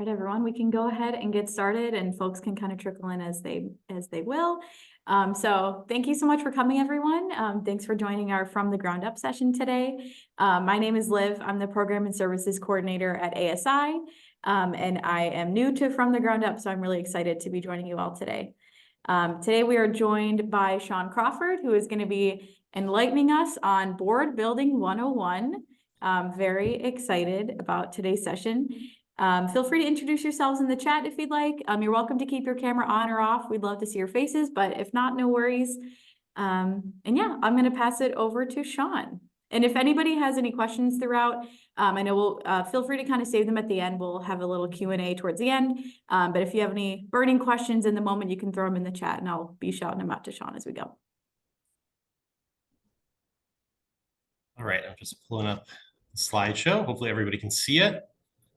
All right, everyone, we can go ahead and get started, and folks can kind of trickle in as they will. So thank you so much for coming, everyone. Thanks for joining our From the Ground Up session today. My name is Liv. I'm the Program and Services Coordinator at ASI, and I am new to From the Ground Up, so I'm really excited to be joining you all today. Today we are joined by Sean Crawford, who is going to be enlightening us on Board Building 101. Very excited about today's session. Feel free to introduce yourselves in the chat if you'd like. You're welcome to keep your camera on or off. We'd love to see your faces, but if not, no worries. And yeah, I'm going to pass it over to Sean. And if anybody has any questions throughout, I know we'll feel free to kind of save them at the end. We'll have a little Q&A towards the end. But if you have any burning questions in the moment, you can throw them in the chat and I'll be shouting them out to Sean as we go. All right, I'm just pulling up the slideshow. Hopefully everybody can see it.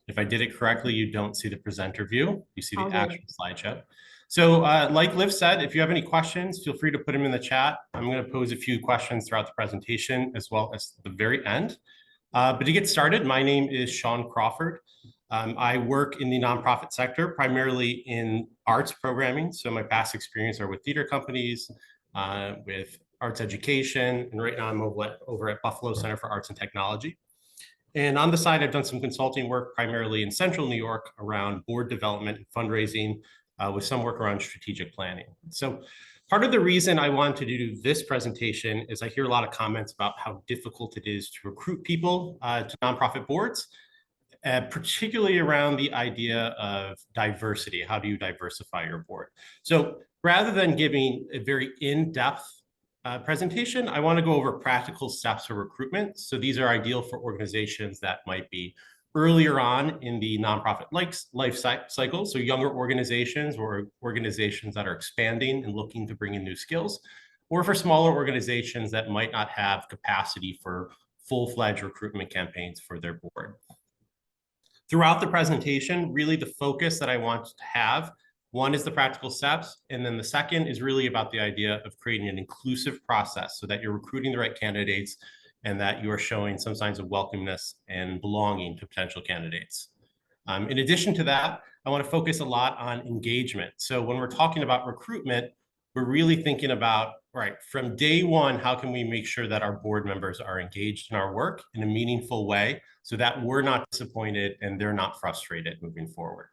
If I did it correctly, you don't see the presenter view. You see the actual slideshow. So like Liv said, if you have any questions, feel free to put them in the chat. I'm going to pose a few questions throughout the presentation as well as the very end. But to get started, my name is Sean Crawford. I work in the nonprofit sector, primarily in arts programming. So my past experience are with theater companies, with arts education, and right now I'm over at Buffalo Center for Arts and Technology. And on the side, I've done some consulting work primarily in central New York around board development and fundraising with some work around strategic planning. So part of the reason I wanted to do this presentation is I hear a lot of comments about how difficult it is to recruit people to nonprofit boards, particularly around the idea of diversity. How do you diversify your board? So rather than giving a very in-depth presentation, I want to go over practical steps for recruitment. So these are ideal for organizations that might be earlier on in the nonprofit life cycle. So younger organizations or organizations that are expanding and looking to bring in new skills, or for smaller organizations that might not have capacity for full-fledged recruitment campaigns for their board. Throughout the presentation, really the focus that I want to have, one is the practical steps, and then the second is really about the idea of creating an inclusive process so that you're recruiting the right candidates and that you are showing some signs of welcomeness and belonging to potential candidates. In addition to that, I want to focus a lot on engagement. So when we're talking about recruitment, we're really thinking about, right, from day one, how can we make sure that our board members are engaged in our work in a meaningful way so that we're not disappointed and they're not frustrated moving forward.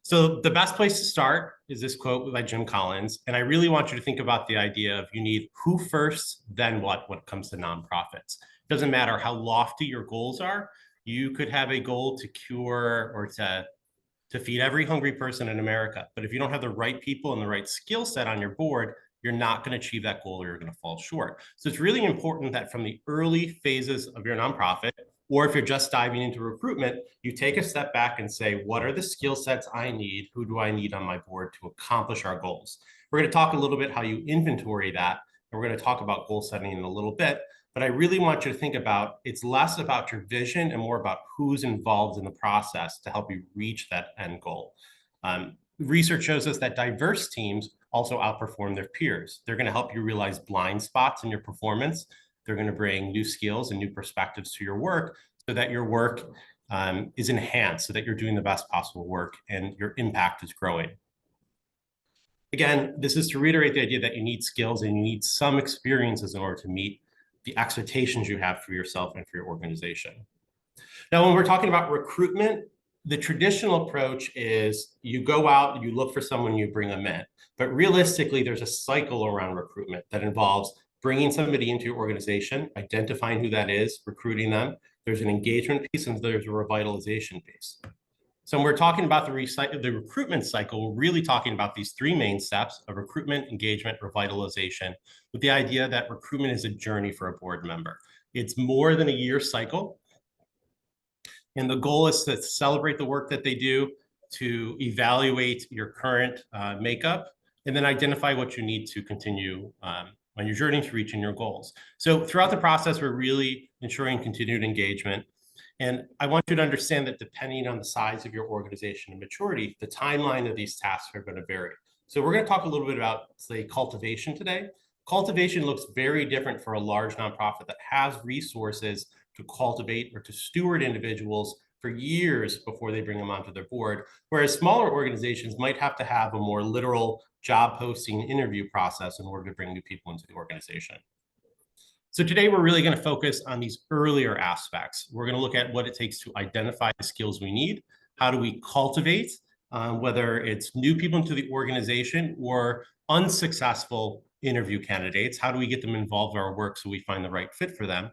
So the best place to start is this quote by Jim Collins. And I really want you to think about the idea of you need who first, then what when it comes to nonprofits. It doesn't matter how lofty your goals are. You could have a goal to cure or to feed every hungry person in America. But if you don't have the right people and the right skill set on your board, you're not going to achieve that goal or you're going to fall short. So it's really important that from the early phases of your nonprofit, or if you're just diving into recruitment, you take a step back and say, what are the skill sets I need? Who do I need on my board to accomplish our goals? We're going to talk a little bit how you inventory that. And we're going to talk about goal setting in a little bit. But I really want you to think about, it's less about your vision and more about who's involved in the process to help you reach that end goal. Research shows us that diverse teams also outperform their peers. They're going to help you realize blind spots in your performance. They're going to bring new skills and new perspectives to your work so that your work is enhanced, so that you're doing the best possible work and your impact is growing. Again, this is to reiterate the idea that you need skills and you need some experiences in order to meet the expectations you have for yourself and for your organization. Now, when we're talking about recruitment, the traditional approach is you go out, you look for someone, you bring them in. But realistically, there's a cycle around recruitment that involves bringing somebody into your organization, identifying who that is, recruiting them. There's an engagement piece and there's a revitalization piece. So when we're talking about the recruitment cycle, we're really talking about these three main steps of recruitment, engagement, revitalization, with the idea that recruitment is a journey for a board member. It's more than a year cycle. And the goal is to celebrate the work that they do, to evaluate your current makeup, and then identify what you need to continue on your journey to reaching your goals. So throughout the process, we're really ensuring continued engagement. And I want you to understand that depending on the size of your organization and maturity, the timeline of these tasks are going to vary. So we're going to talk a little bit about, say, cultivation today. Cultivation looks very different for a large nonprofit that has resources to cultivate or to steward individuals for years before they bring them onto their board, whereas smaller organizations might have to have a more literal job posting interview process in order to bring new people into the organization. So today we're really going to focus on these earlier aspects. We're going to look at what it takes to identify the skills we need. How do we cultivate, whether it's new people into the organization or unsuccessful interview candidates? How do we get them involved in our work so we find the right fit for them?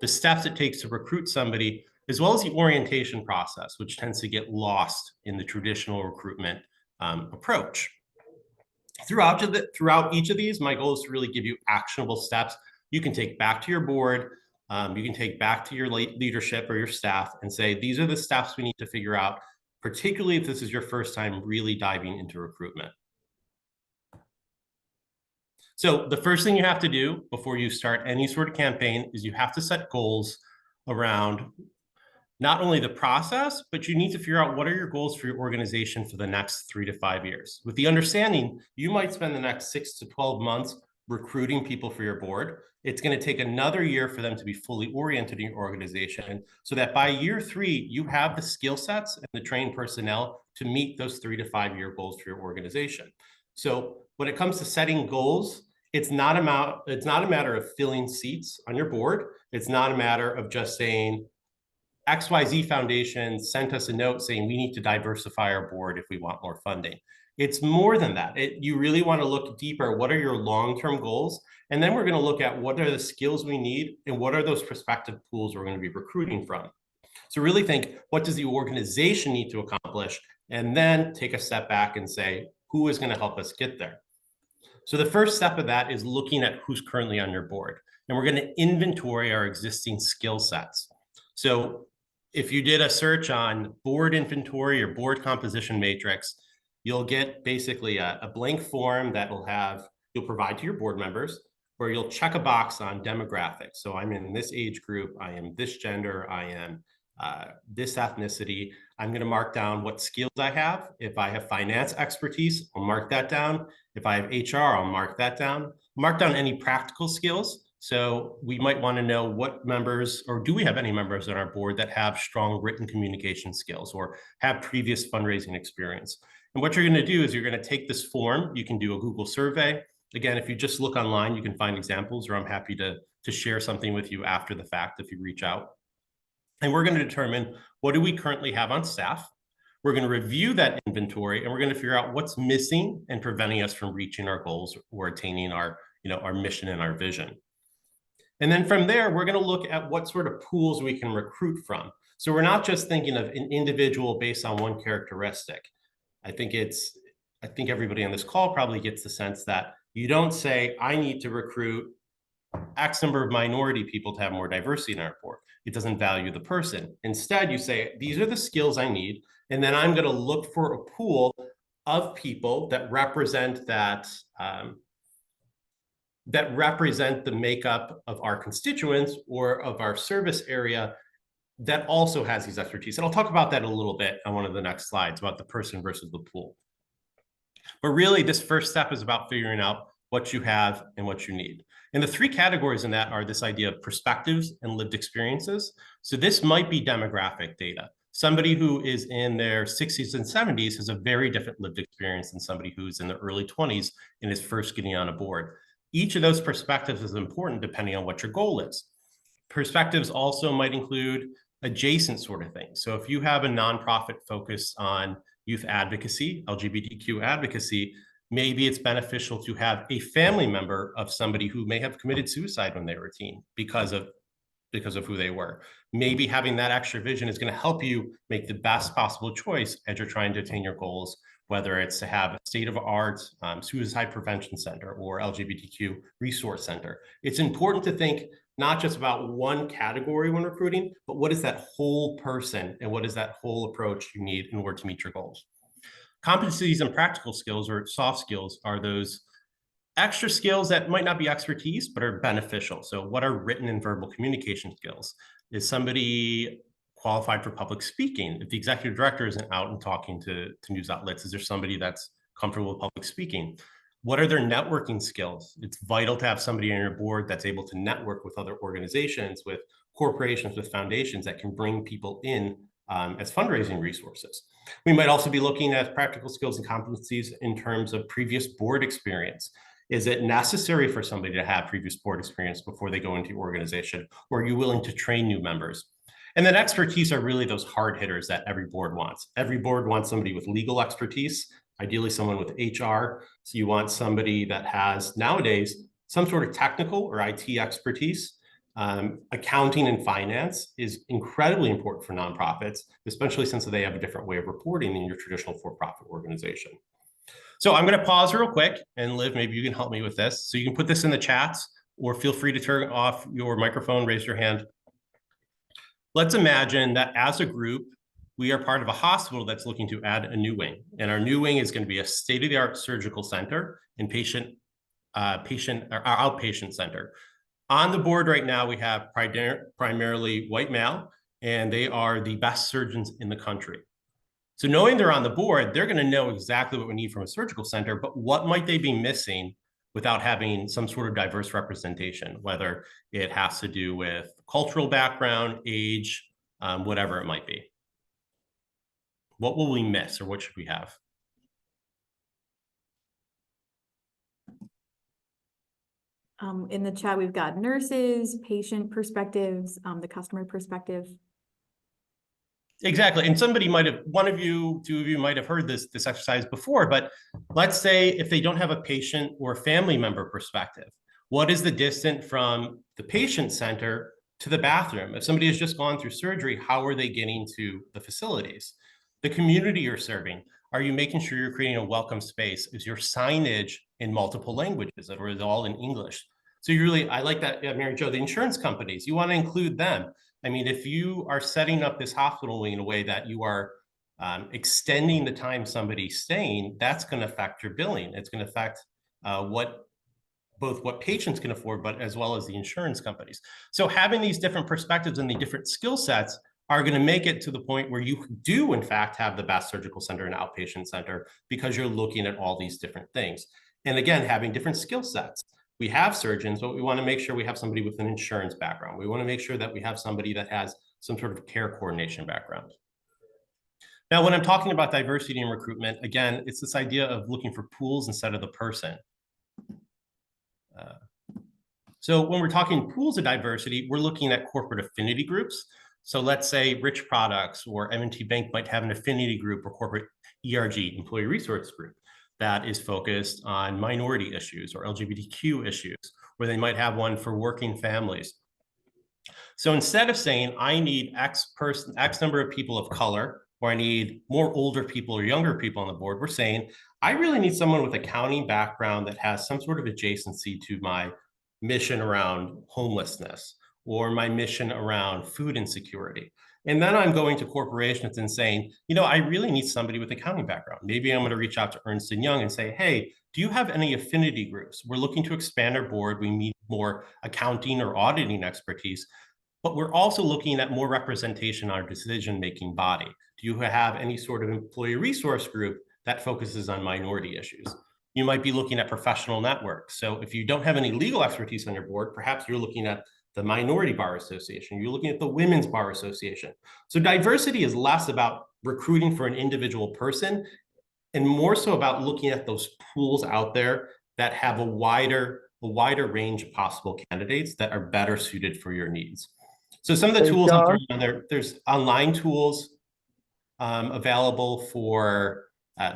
The steps it takes to recruit somebody, as well as the orientation process, which tends to get lost in the traditional recruitment approach. Throughout each of these, my goal is to really give you actionable steps you can take back to your board, you can take back to your leadership or your staff and say, these are the steps we need to figure out, particularly if this is your first time really diving into recruitment. So the first thing you have to do before you start any sort of campaign is you have to set goals around not only the process, but you need to figure out what are your goals for your organization for the next 3 to 5 years. With the understanding, you might spend the next 6 to 12 months recruiting people for your board. It's going to take another year for them to be fully oriented in your organization so that by year 3, you have the skill sets and the trained personnel to meet those 3 to 5 year goals for your organization. So when it comes to setting goals, it's not a matter of filling seats on your board. It's not a matter of just saying, XYZ Foundation sent us a note saying we need to diversify our board if we want more funding. It's more than that. You really want to look deeper. What are your long-term goals? And then we're going to look at what are the skills we need and what are those prospective pools we're going to be recruiting from. So really think, what does the organization need to accomplish? And then take a step back and say, who is going to help us get there? So the first step of that is looking at who's currently on your board. And we're going to inventory our existing skill sets. So if you did a search on board inventory or board composition matrix, you'll get basically a blank form that you'll provide to your board members, where you'll check a box on demographics. So I'm in this age group, I am this gender, I am this ethnicity. I'm going to mark down what skills I have. If I have finance expertise, I'll mark that down. If I have HR, I'll mark that down. Mark down any practical skills. So we might want to know what members, or do we have any members on our board that have strong written communication skills or have previous fundraising experience? And what you're going to do is you're going to take this form. You can do a Google survey. Again, if you just look online, you can find examples, or I'm happy to share something with you after the fact if you reach out. And we're going to determine, what do we currently have on staff? We're going to review that inventory, and we're going to figure out what's missing and preventing us from reaching our goals or attaining our mission and our vision. And then from there, we're going to look at what sort of pools we can recruit from. So we're not just thinking of an individual based on one characteristic. I think everybody on this call probably gets the sense that you don't say, I need to recruit X number of minority people to have more diversity in our board. It doesn't value the person. Instead, you say, these are the skills I need. And then I'm going to look for a pool of people that represent the makeup of our constituents or of our service area that also has these expertise. And I'll talk about that a little bit on one of the next slides about the person versus the pool. But really, this first step is about figuring out what you have and what you need. And the 3 categories in that are this idea of perspectives and lived experiences. So this might be demographic data. Somebody who is in their 60s and 70s has a very different lived experience than somebody who's in the early 20s and is first getting on a board. Each of those perspectives is important depending on what your goal is. Perspectives also might include adjacent sort of things. So if you have a nonprofit focused on youth advocacy, LGBTQ advocacy, maybe it's beneficial to have a family member of somebody who may have committed suicide when they were a teen because of who they were. Maybe having that extra vision is going to help you make the best possible choice as you're trying to attain your goals, whether it's to have a state-of-the-art suicide prevention center or LGBTQ resource center. It's important to think not just about one category when recruiting, but what is that whole person and what is that whole approach you need in order to meet your goals. Competencies and practical skills, or soft skills, are those extra skills that might not be expertise, but are beneficial. So what are written and verbal communication skills? Is somebody qualified for public speaking? If the executive director isn't out and talking to news outlets, is there somebody that's comfortable with public speaking? What are their networking skills? It's vital to have somebody on your board that's able to network with other organizations, with corporations, with foundations that can bring people in as fundraising resources. We might also be looking at practical skills and competencies in terms of previous board experience. Is it necessary for somebody to have previous board experience before they go into your organization? Or are you willing to train new members? And then expertise are really those hard hitters that every board wants. Every board wants somebody with legal expertise, ideally someone with HR. So you want somebody that has nowadays some sort of technical or IT expertise. Accounting and finance is incredibly important for nonprofits, especially since they have a different way of reporting than your traditional for-profit organization. So I'm going to pause real quick, and Liv, maybe you can help me with this. So you can put this in the chats, or feel free to turn off your microphone, raise your hand. Let's imagine that as a group, we are part of a hospital that's looking to add a new wing. And our new wing is going to be a state-of-the-art surgical center and outpatient center. On the board right now, we have primarily white male, and they are the best surgeons in the country. So knowing they're on the board, they're going to know exactly what we need from a surgical center, but what might they be missing without having some sort of diverse representation, whether it has to do with cultural background, age, whatever it might be. What will we miss, or what should we have? In the chat, we've got nurses, patient perspectives, the customer perspective. Exactly. And somebody might have, one of you, two of you might have heard this exercise before, but let's say if they don't have a patient or family member perspective, what is the distance from the patient center to the bathroom? If somebody has just gone through surgery, how are they getting to the facilities? The community you're serving, are you making sure you're creating a welcome space? Is your signage in multiple languages, or is it all in English? So you really, I like that, Mary Jo, the insurance companies, you want to include them. I mean, if you are setting up this hospital wing in a way that you are extending the time somebody's staying, that's going to affect your billing. It's going to affect both what patients can afford, but as well as the insurance companies. So having these different perspectives and the different skill sets are going to make it to the point where you do, in fact, have the best surgical center and outpatient center, because you're looking at all these different things. And again, having different skill sets. We have surgeons, but we want to make sure we have somebody with an insurance background. We want to make sure that we have somebody that has some sort of care coordination background. Now, when I'm talking about diversity and recruitment, again, it's this idea of looking for pools instead of the person. So when we're talking pools of diversity, we're looking at corporate affinity groups. So let's say Rich Products or M&T Bank might have an affinity group or corporate ERG, employee resource group, that is focused on minority issues or LGBTQ issues, or they might have one for working families. So instead of saying, I need X number of people of color, or I need more older people or younger people on the board, we're saying, I really need someone with accounting background that has some sort of adjacency to my mission around homelessness or my mission around food insecurity. And then I'm going to corporations and saying, you know, I really need somebody with accounting background. Maybe I'm going to reach out to Ernst & Young and say, hey, do you have any affinity groups? We're looking to expand our board. We need more accounting or auditing expertise, but we're also looking at more representation on our decision-making body. Do you have any sort of employee resource group that focuses on minority issues? You might be looking at professional networks. So if you don't have any legal expertise on your board, perhaps you're looking at the Minority Bar Association, you're looking at the Women's Bar Association. So diversity is less about recruiting for an individual person and more so about looking at those pools out there that have a wider range of possible candidates that are better suited for your needs. So some of the tools I'm throwing on there, there's online tools available for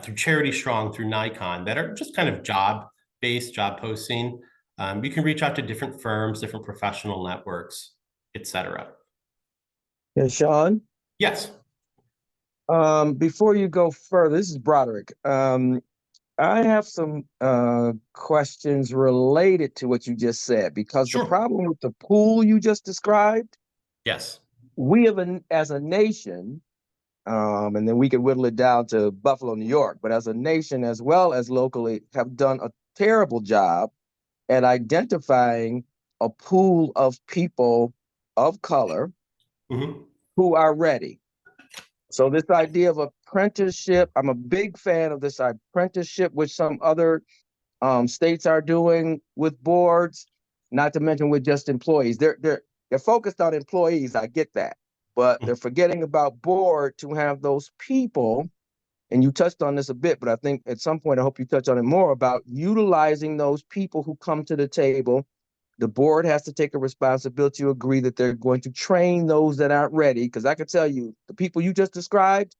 through Charity Strong, through Nikon, that are just kind of job-based job posting. You can reach out to different firms, different professional networks, etc. Yeah, Sean? Yes. Before you go further, this is Broderick. I have some questions related to what you just said, because Sure. the problem with the pool you just described, yes, we have as a nation, and then we could whittle it down to Buffalo, New York, but as a nation as well as locally, have done a terrible job at identifying a pool of people of color who are ready. So this idea of apprenticeship, I'm a big fan of this apprenticeship, which some other states are doing with boards, not to mention with just employees. They're focused on employees, I get that. but they're forgetting about board to have those people. And you touched on this a bit, but I think at some point, I hope you touch on it more about utilizing those people who come to the table. The board has to take a responsibility to agree that they're going to train those that aren't ready. Because I can tell you, the people you just described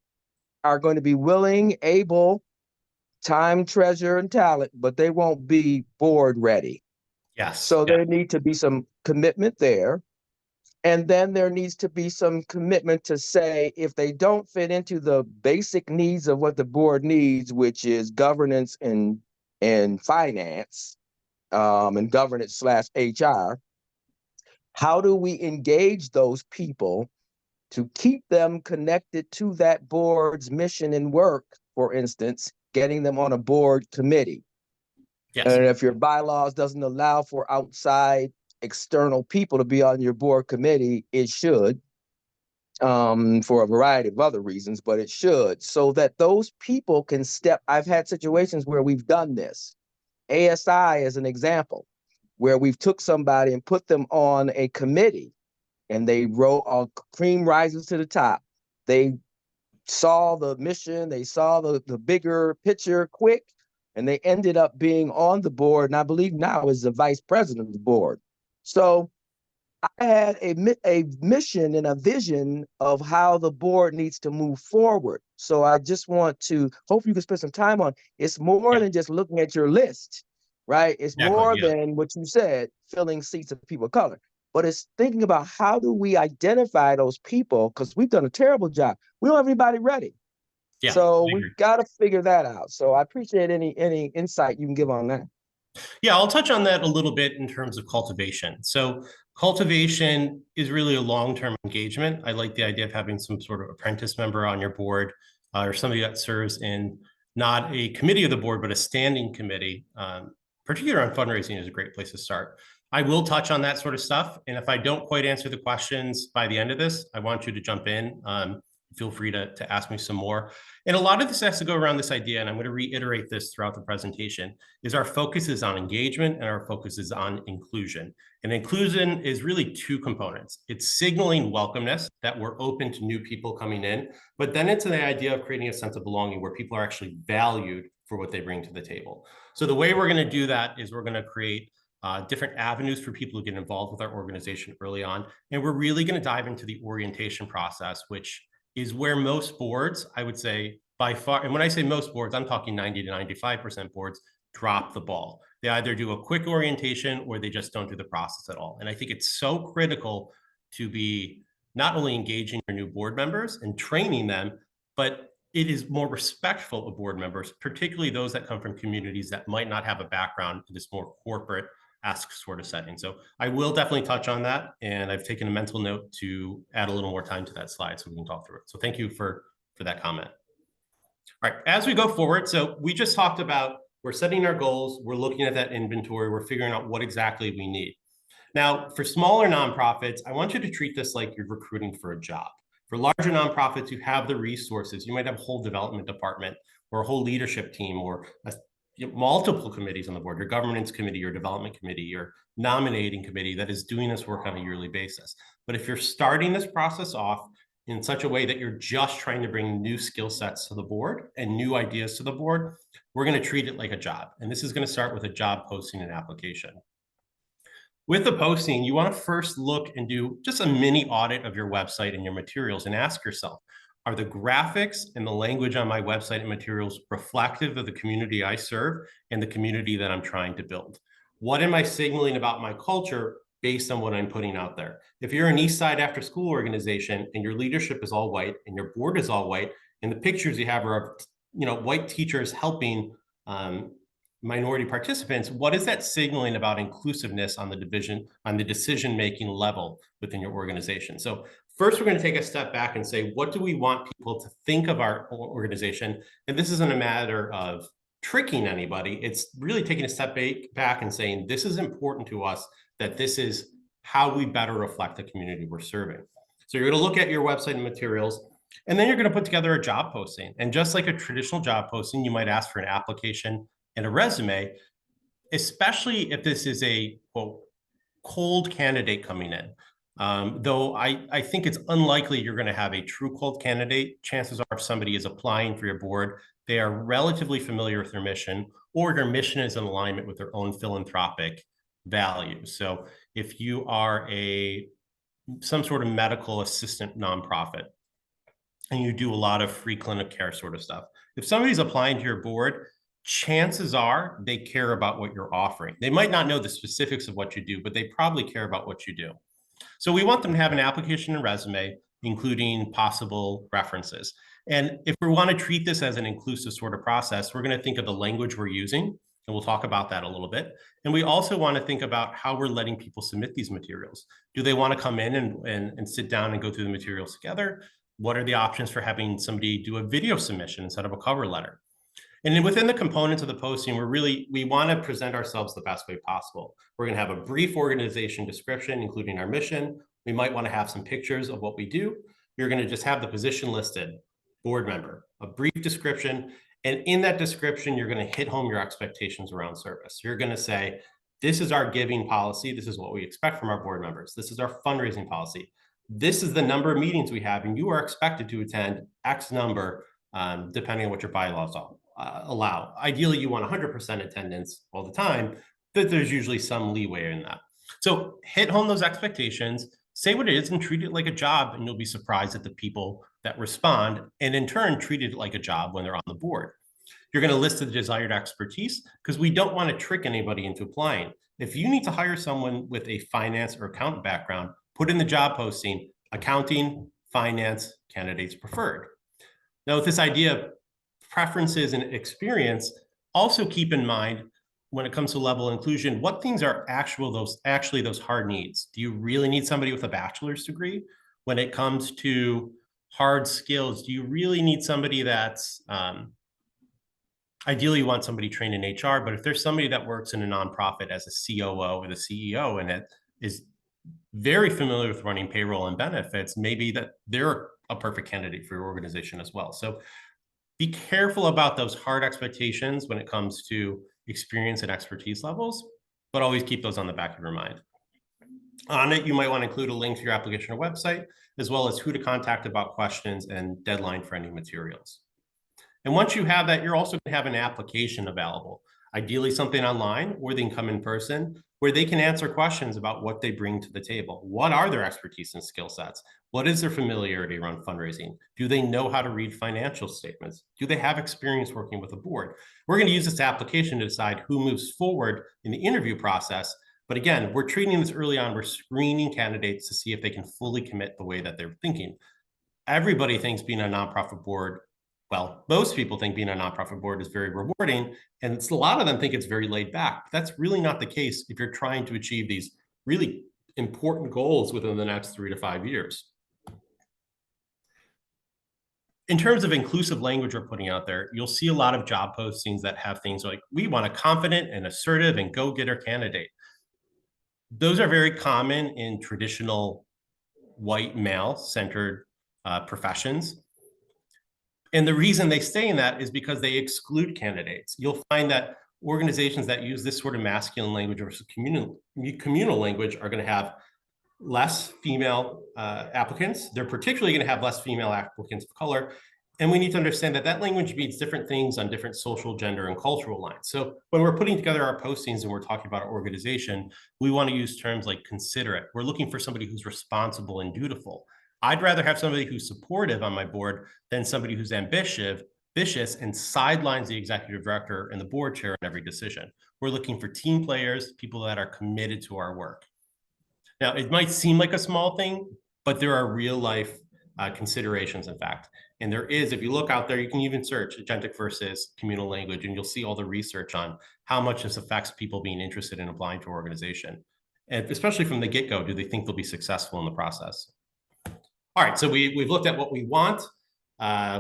are going to be willing, able, time, treasure, and talent, but they won't be board ready. Yes. So there need to be some commitment there. And then there needs to be some commitment to say, if they don't fit into the basic needs of what the board needs, which is governance and finance, and governance / HR, how do we engage those people to keep them connected to that board's mission and work? For instance, getting them on a board committee. Yes. And if your bylaws doesn't allow for outside external people to be on your board committee, it should, for a variety of other reasons, but it should, so that those people can step. I've had situations where we've done this. ASI is an example where we've took somebody and put them on a committee, and they wrote cream rises to the top. They saw the mission, they saw the bigger picture quick, and they ended up being on the board, and I believe now is the vice president of the board. So I had a mission and a vision of how the board needs to move forward. So I just want to hope you can spend some time on. It's more than just looking at your list, right? It's more than what you said, filling seats of people of color. But it's thinking about how do we identify those people, because we've done a terrible job. We don't have anybody ready. Yeah, so we've got to figure that out. So I appreciate any insight you can give on that. Yeah, I'll touch on that a little bit in terms of cultivation. So cultivation is really a long-term engagement. I like the idea of having some sort of apprentice member on your board, or somebody that serves in not a committee of the board, but a standing committee. Particularly on fundraising is a great place to start. I will touch on that sort of stuff. And if I don't quite answer the questions by the end of this, I want you to jump in. Feel free to ask me some more. And a lot of this has to go around this idea, and I'm going to reiterate this throughout the presentation, is our focus is on engagement and our focus is on inclusion. And inclusion is really two components. It's signaling welcomeness, that we're open to new people coming in, but then it's the idea of creating a sense of belonging where people are actually valued for what they bring to the table. So the way we're going to do that is we're going to create different avenues for people to get involved with our organization early on. And we're really going to dive into the orientation process, which is where most boards, I would say by far, and when I say most boards, I'm talking 90 to 95% boards, drop the ball. They either do a quick orientation or they just don't do the process at all. And I think it's so critical to be not only engaging your new board members and training them, but it is more respectful of board members, particularly those that come from communities that might not have a background in this more corporate ask sort of setting. So I will definitely touch on that. And I've taken a mental note to add a little more time to that slide so we can talk through it. So thank you for that comment. All right, as we go forward, so we just talked about, we're setting our goals, we're looking at that inventory, we're figuring out what exactly we need. Now, for smaller nonprofits, I want you to treat this like you're recruiting for a job. For larger nonprofits, you have the resources. You might have a whole development department or a whole leadership team or multiple committees on the board, your governance committee, your development committee, your nominating committee that is doing this work on a yearly basis. But if you're starting this process off in such a way that you're just trying to bring new skill sets to the board and new ideas to the board, we're going to treat it like a job. And this is going to start with a job posting and application. With the posting, you want to first look and do just a mini audit of your website and your materials and ask yourself, are the graphics and the language on my website and materials reflective of the community I serve and the community that I'm trying to build? What am I signaling about my culture based on what I'm putting out there? If you're an East Side after school organization and your leadership is all white and your board is all white and the pictures you have are of white teachers helping minority participants, what is that signaling about inclusiveness on the decision-making level within your organization? So first, we're going to take a step back and say, what do we want people to think of our organization? And this isn't a matter of tricking anybody. It's really taking a step back and saying, this is important to us, that this is how we better reflect the community we're serving. So you're going to look at your website and materials, and then you're going to put together a job posting. And just like a traditional job posting, you might ask for an application and a resume, especially if this is a quote, cold candidate coming in. Though I think it's unlikely you're going to have a true cold candidate. Chances are if somebody is applying for your board, they are relatively familiar with their mission, or their mission is in alignment with their own philanthropic values. So if you are some sort of medical assistant nonprofit, and you do a lot of free clinic care sort of stuff, if somebody's applying to your board, chances are they care about what you're offering. They might not know the specifics of what you do, but they probably care about what you do. So we want them to have an application and resume, including possible references. And if we want to treat this as an inclusive sort of process, we're going to think of the language we're using, and we'll talk about that a little bit. And we also want to think about how we're letting people submit these materials. Do they want to come in and sit down and go through the materials together? What are the options for having somebody do a video submission instead of a cover letter? And then within the components of the posting, we want to present ourselves the best way possible. We're going to have a brief organization description, including our mission. We might want to have some pictures of what we do. You're going to just have the position listed, board member, a brief description. And in that description, you're going to hit home your expectations around service. You're going to say, this is our giving policy. This is what we expect from our board members. This is our fundraising policy. This is the number of meetings we have, and you are expected to attend X number, depending on what your bylaws allow. Ideally, you want 100% attendance all the time, but there's usually some leeway in that. So hit home those expectations, say what it is, and treat it like a job, and you'll be surprised at the people that respond, and in turn, treat it like a job when they're on the board. You're going to list the desired expertise, because we don't want to trick anybody into applying. If you need to hire someone with a finance or accountant background, put in the job posting, accounting, finance, candidates preferred. Now, with this idea of preferences and experience, also keep in mind when it comes to level of inclusion, what things are actually those hard needs? Do you really need somebody with a bachelor's degree? When it comes to hard skills, do you really need somebody that's ideally you want somebody trained in HR, but if there's somebody that works in a nonprofit as a COO or the CEO and it is very familiar with running payroll and benefits, maybe that they're a perfect candidate for your organization as well. So be careful about those hard expectations when it comes to experience and expertise levels, but always keep those on the back of your mind. On it, you might want to include a link to your application or website, as well as who to contact about questions and deadline for any materials. And once you have that, you're also going to have an application available, ideally something online where they can come in person, where they can answer questions about what they bring to the table. What are their expertise and skill sets? What is their familiarity around fundraising? Do they know how to read financial statements? Do they have experience working with a board? We're going to use this application to decide who moves forward in the interview process. But again, we're treating this early on. We're screening candidates to see if they can fully commit the way that they're thinking. Everybody thinks being a nonprofit board, well, most people think being a nonprofit board is very rewarding, and a lot of them think it's very laid back. That's really not the case if you're trying to achieve these really important goals within the next 3 to 5 years. In terms of inclusive language we're putting out there, you'll see a lot of job postings that have things like, we want a confident and assertive and go-getter candidate. Those are very common in traditional white male-centered professions. And the reason they stay in that is because they exclude candidates. You'll find that organizations that use this sort of masculine language versus communal language are going to have less female applicants. They're particularly going to have less female applicants of color. And we need to understand that that language means different things on different social, gender, and cultural lines. So when we're putting together our postings and we're talking about our organization, we want to use terms like considerate. We're looking for somebody who's responsible and dutiful. I'd rather have somebody who's supportive on my board than somebody who's ambitious and sidelines the executive director and the board chair in every decision. We're looking for team players, people that are committed to our work. Now, it might seem like a small thing, but there are real life considerations, in fact. And there is, if you look out there, you can even search agentic versus communal language, and you'll see all the research on how much this affects people being interested in applying to an organization. And especially from the get-go, do they think they'll be successful in the process? All right, so we've looked at what we want.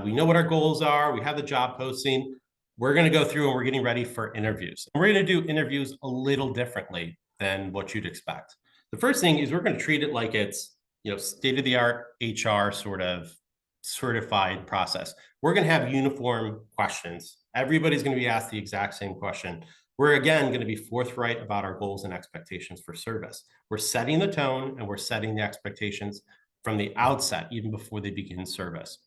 We know what our goals are. We have the job posting. We're going to go through and we're getting ready for interviews. And we're going to do interviews a little differently than what you'd expect. The first thing is we're going to treat it like it's, state-of-the-art HR sort of certified process. We're going to have uniform questions. Everybody's going to be asked the exact same question. We're again going to be forthright about our goals and expectations for service. We're setting the tone and we're setting the expectations from the outset, even before they begin service.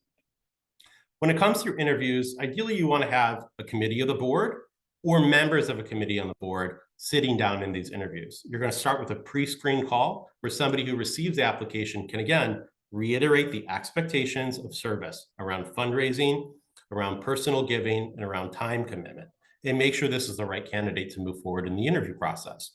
When it comes to your interviews, ideally you want to have a committee of the board or members of a committee on the board sitting down in these interviews. You're going to start with a pre-screen call where somebody who receives the application can again reiterate the expectations of service around fundraising, around personal giving, and around time commitment, and make sure this is the right candidate to move forward in the interview process.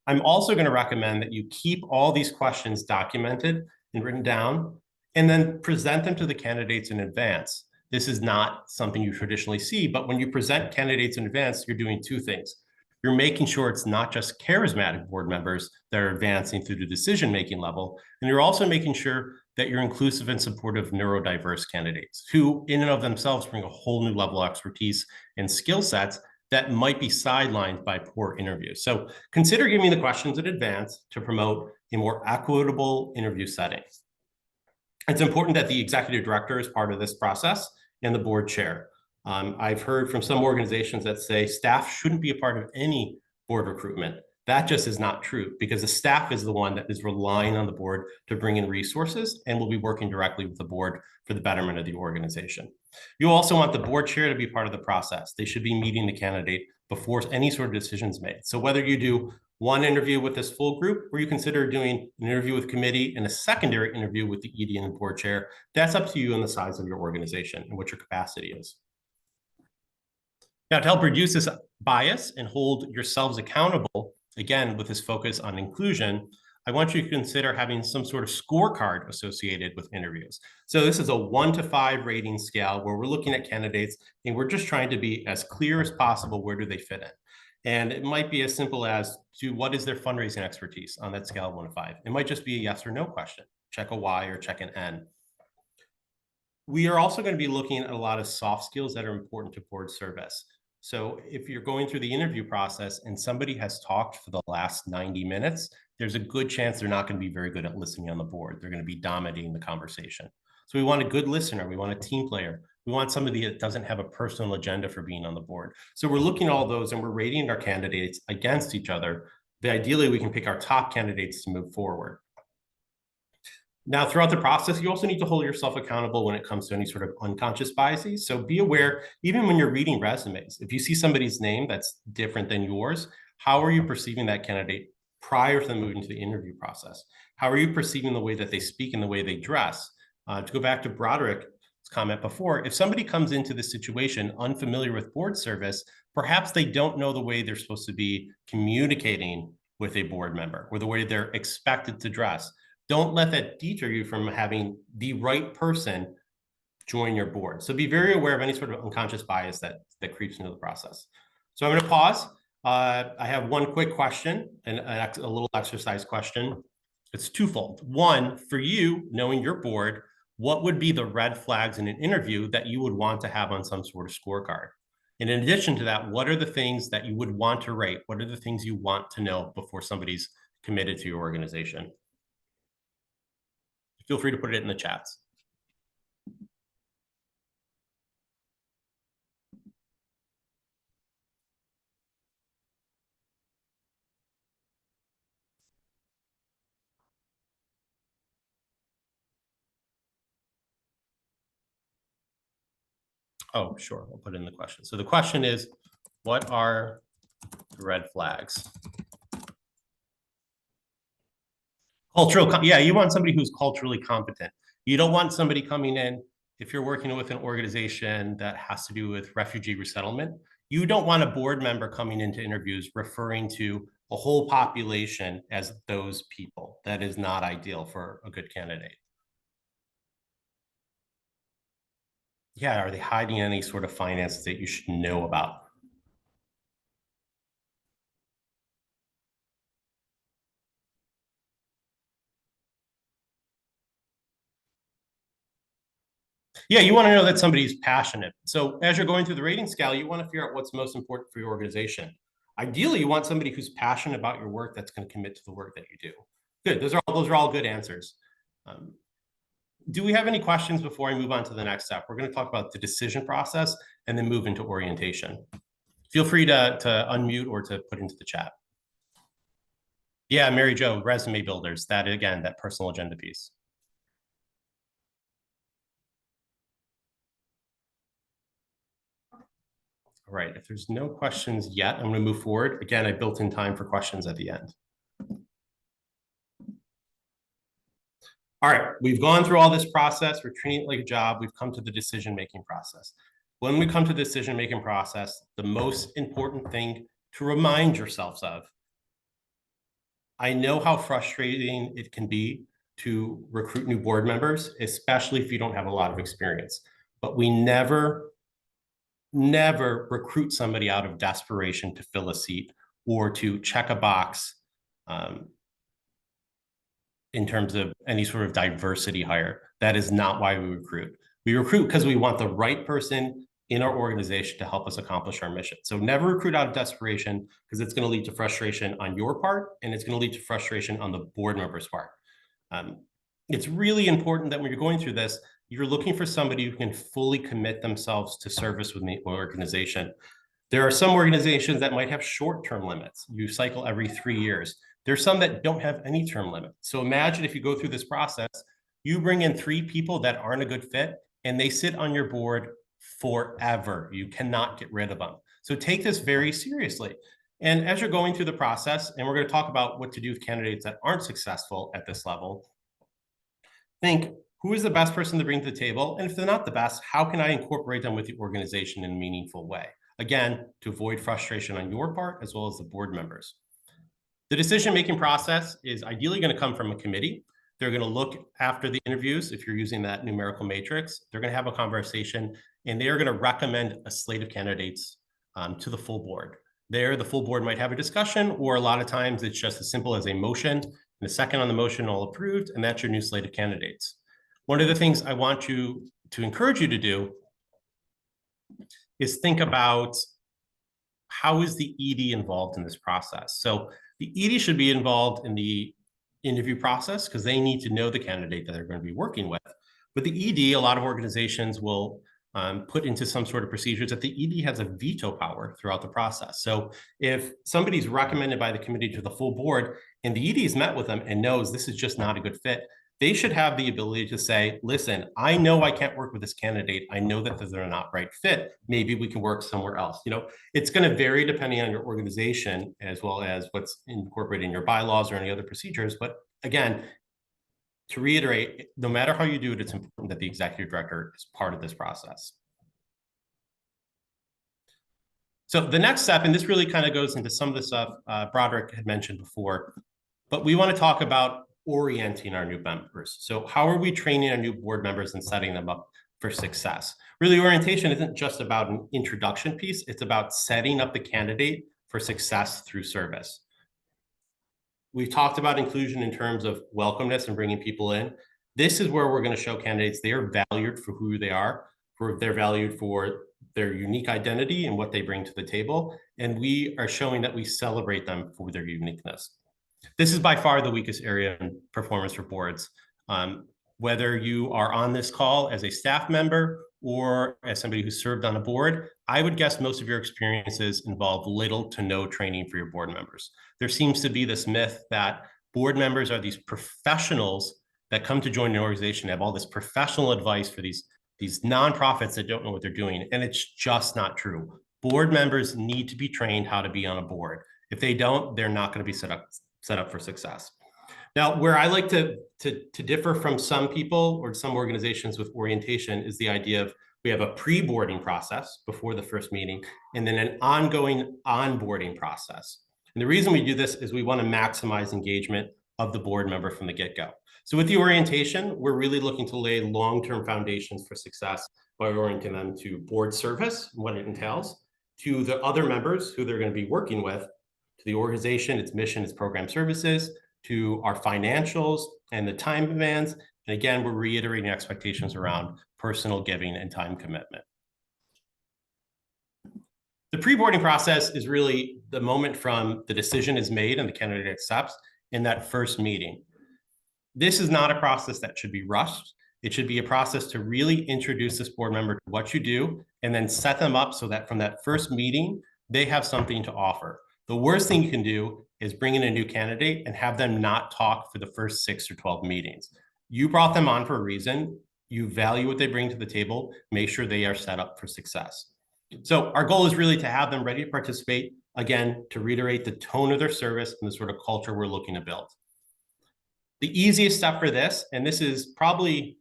I'm also going to recommend that you keep all these questions documented and written down, and then present them to the candidates in advance. This is not something you traditionally see, but when you present candidates in advance, you're doing two things. You're making sure it's not just charismatic board members that are advancing through the decision-making level, and you're also making sure that you're inclusive and supportive of neurodiverse candidates who in and of themselves bring a whole new level of expertise and skill sets that might be sidelined by poor interviews. So consider giving the questions in advance to promote a more equitable interview setting. It's important that the executive director is part of this process and the board chair. I've heard from some organizations that say staff shouldn't be a part of any board recruitment. That just is not true, because the staff is the one that is relying on the board to bring in resources and will be working directly with the board for the betterment of the organization. You also want the board chair to be part of the process. They should be meeting the candidate before any sort of decisions made. So whether you do one interview with this full group, or you consider doing an interview with committee and a secondary interview with the ED and board chair, that's up to you and the size of your organization and what your capacity is. Now, to help reduce this bias and hold yourselves accountable, again, with this focus on inclusion, I want you to consider having some sort of scorecard associated with interviews. So this is a 1 to 5 rating scale where we're looking at candidates and we're just trying to be as clear as possible. Where do they fit in? And it might be as simple as to what is their fundraising expertise on that scale of 1 to 5? It might just be a yes or no question. Check a Y or check an N. We are also going to be looking at a lot of soft skills that are important to board service. So if you're going through the interview process and somebody has talked for the last 90 minutes, there's a good chance they're not going to be very good at listening on the board. They're going to be dominating the conversation. So we want a good listener. We want a team player. We want somebody that doesn't have a personal agenda for being on the board. So we're looking at all those and we're rating our candidates against each other. Ideally, we can pick our top candidates to move forward. Now, throughout the process, you also need to hold yourself accountable when it comes to any sort of unconscious biases. So be aware, even when you're reading resumes, if you see somebody's name that's different than yours, how are you perceiving that candidate prior to them moving to the interview process? How are you perceiving the way that they speak and the way they dress? To go back to Broderick's comment before, if somebody comes into this situation unfamiliar with board service, perhaps they don't know the way they're supposed to be communicating with a board member or the way they're expected to dress. Don't let that deter you from having the right person join your board. So be very aware of any sort of unconscious bias that creeps into the process. So I'm going to pause. I have one quick question and a little exercise question. It's twofold. One, for you, knowing your board, what would be the red flags in an interview that you would want to have on some sort of scorecard? And in addition to that, what are the things that you would want to rate? What are the things you want to know before somebody's committed to your organization? Feel free to put it in the chats. Oh, sure, I'll put in the question. So the question is, what are the red flags? Cultural, yeah, you want somebody who's culturally competent. You don't want somebody coming in, if you're working with an organization that has to do with refugee resettlement, you don't want a board member coming into interviews referring to a whole population as those people. That is not ideal for a good candidate. Yeah, are they hiding any sort of finances that you should know about? Yeah, you want to know that somebody's passionate. So as you're going through the rating scale, you want to figure out what's most important for your organization. Ideally, you want somebody who's passionate about your work that's going to commit to the work that you do. Good. Those are all good answers. Do we have any questions before I move on to the next step? We're going to talk about the decision process and then move into orientation. Feel free to unmute or to put into the chat. Yeah, Mary Jo, resume builders. That again, that personal agenda piece. All right, if there's no questions yet, I'm going to move forward. Again, I built in time for questions at the end. All right, we've gone through all this process. We're treating it like a job. We've come to the decision-making process. When we come to the decision-making process, the most important thing to remind yourselves of, I know how frustrating it can be to recruit new board members, especially if you don't have a lot of experience, but we never recruit somebody out of desperation to fill a seat or to check a box in terms of any sort of diversity hire. That is not why we recruit. We recruit because we want the right person in our organization to help us accomplish our mission. So never recruit out of desperation, because it's going to lead to frustration on your part, and it's going to lead to frustration on the board member's part. It's really important that when you're going through this, you're looking for somebody who can fully commit themselves to service with the organization. There are some organizations that might have short-term limits. You cycle every 3 years. There's some that don't have any term limit. So imagine if you go through this process, you bring in 3 people that aren't a good fit, and they sit on your board forever. You cannot get rid of them. So take this very seriously. And as you're going through the process, and we're going to talk about what to do with candidates that aren't successful at this level, think, who is the best person to bring to the table? And if they're not the best, how can I incorporate them with the organization in a meaningful way? Again, to avoid frustration on your part as well as the board members. The decision-making process is ideally going to come from a committee. They're going to look after the interviews. If you're using that numerical matrix, they're going to have a conversation, and they are going to recommend a slate of candidates to the full board. There, the full board might have a discussion, or a lot of times it's just as simple as a motion, and a second on the motion, all approved, and that's your new slate of candidates. One of the things I want to encourage you to do is think about, how is the ED involved in this process? So the ED should be involved in the interview process because they need to know the candidate that they're going to be working with. But the ED, a lot of organizations will put into some sort of procedures that the ED has a veto power throughout the process. So if somebody's recommended by the committee to the full board and the ED has met with them and knows this is just not a good fit, they should have the ability to say, listen, I know I can't work with this candidate. I know that they're not right fit. Maybe we can work somewhere else. You know, it's going to vary depending on your organization as well as what's incorporated in your bylaws or any other procedures. But again, to reiterate, no matter how you do it, it's important that the executive director is part of this process. So the next step, and this really kind of goes into some of the stuff Broderick had mentioned before, but we want to talk about orienting our new members. So how are we training our new board members and setting them up for success? Really, orientation isn't just about an introduction piece. It's about setting up the candidate for success through service. We've talked about inclusion in terms of welcomeness and bringing people in. This is where we're going to show candidates they are valued for who they are, they're valued for their unique identity and what they bring to the table. And we are showing that we celebrate them for their uniqueness. This is by far the weakest area in performance for boards. Whether you are on this call as a staff member or as somebody who served on a board, I would guess most of your experiences involve little to no training for your board members. There seems to be this myth that board members are these professionals that come to join an organization, have all this professional advice for these nonprofits that don't know what they're doing. And it's just not true. Board members need to be trained how to be on a board. If they don't, they're not going to be set up for success. Now, where I like to differ from some people or some organizations with orientation is the idea of we have a pre-boarding process before the first meeting and then an ongoing onboarding process. And the reason we do this is we want to maximize engagement of the board member from the get-go. So with the orientation, we're really looking to lay long-term foundations for success by orienting them to board service, what it entails, to the other members who they're going to be working with, to the organization, its mission, its program services, to our financials and the time demands. And again, we're reiterating expectations around personal giving and time commitment. The pre-boarding process is really the moment from the decision is made and the candidate accepts in that first meeting. This is not a process that should be rushed. It should be a process to really introduce this board member to what you do and then set them up so that from that first meeting, they have something to offer. The worst thing you can do is bring in a new candidate and have them not talk for the first 6 or 12 meetings. You brought them on for a reason. You value what they bring to the table. Make sure they are set up for success. So our goal is really to have them ready to participate, again, to reiterate the tone of their service and the sort of culture we're looking to build. The easiest step for this, and this is probably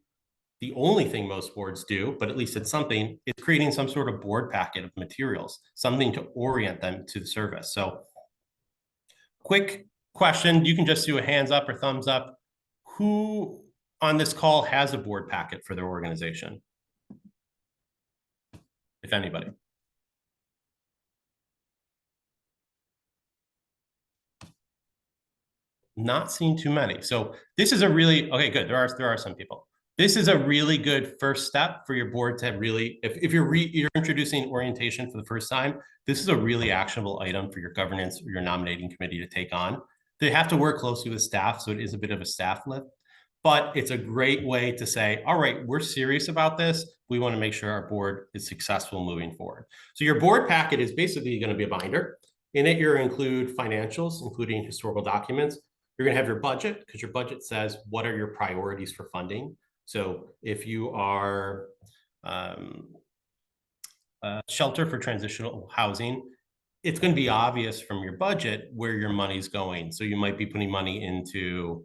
the only thing most boards do, but at least it's something, is creating some sort of board packet of materials, something to orient them to the service. So quick question, you can just do a hands up or thumbs up. Who on this call has a board packet for their organization? If anybody. Not seeing too many. So this is a really, okay, good. There are some people. This is a really good first step for your board to really, if you're introducing orientation for the first time, this is a really actionable item for your governance or your nominating committee to take on. They have to work closely with staff, so it is a bit of a staff lift, but it's a great way to say, all right, we're serious about this. We want to make sure our board is successful moving forward. So your board packet is basically going to be a binder. In it, you're going to include financials, including historical documents. You're going to have your budget, because your budget says what are your priorities for funding. So if you are shelter for transitional housing, it's going to be obvious from your budget where your money's going. So you might be putting money into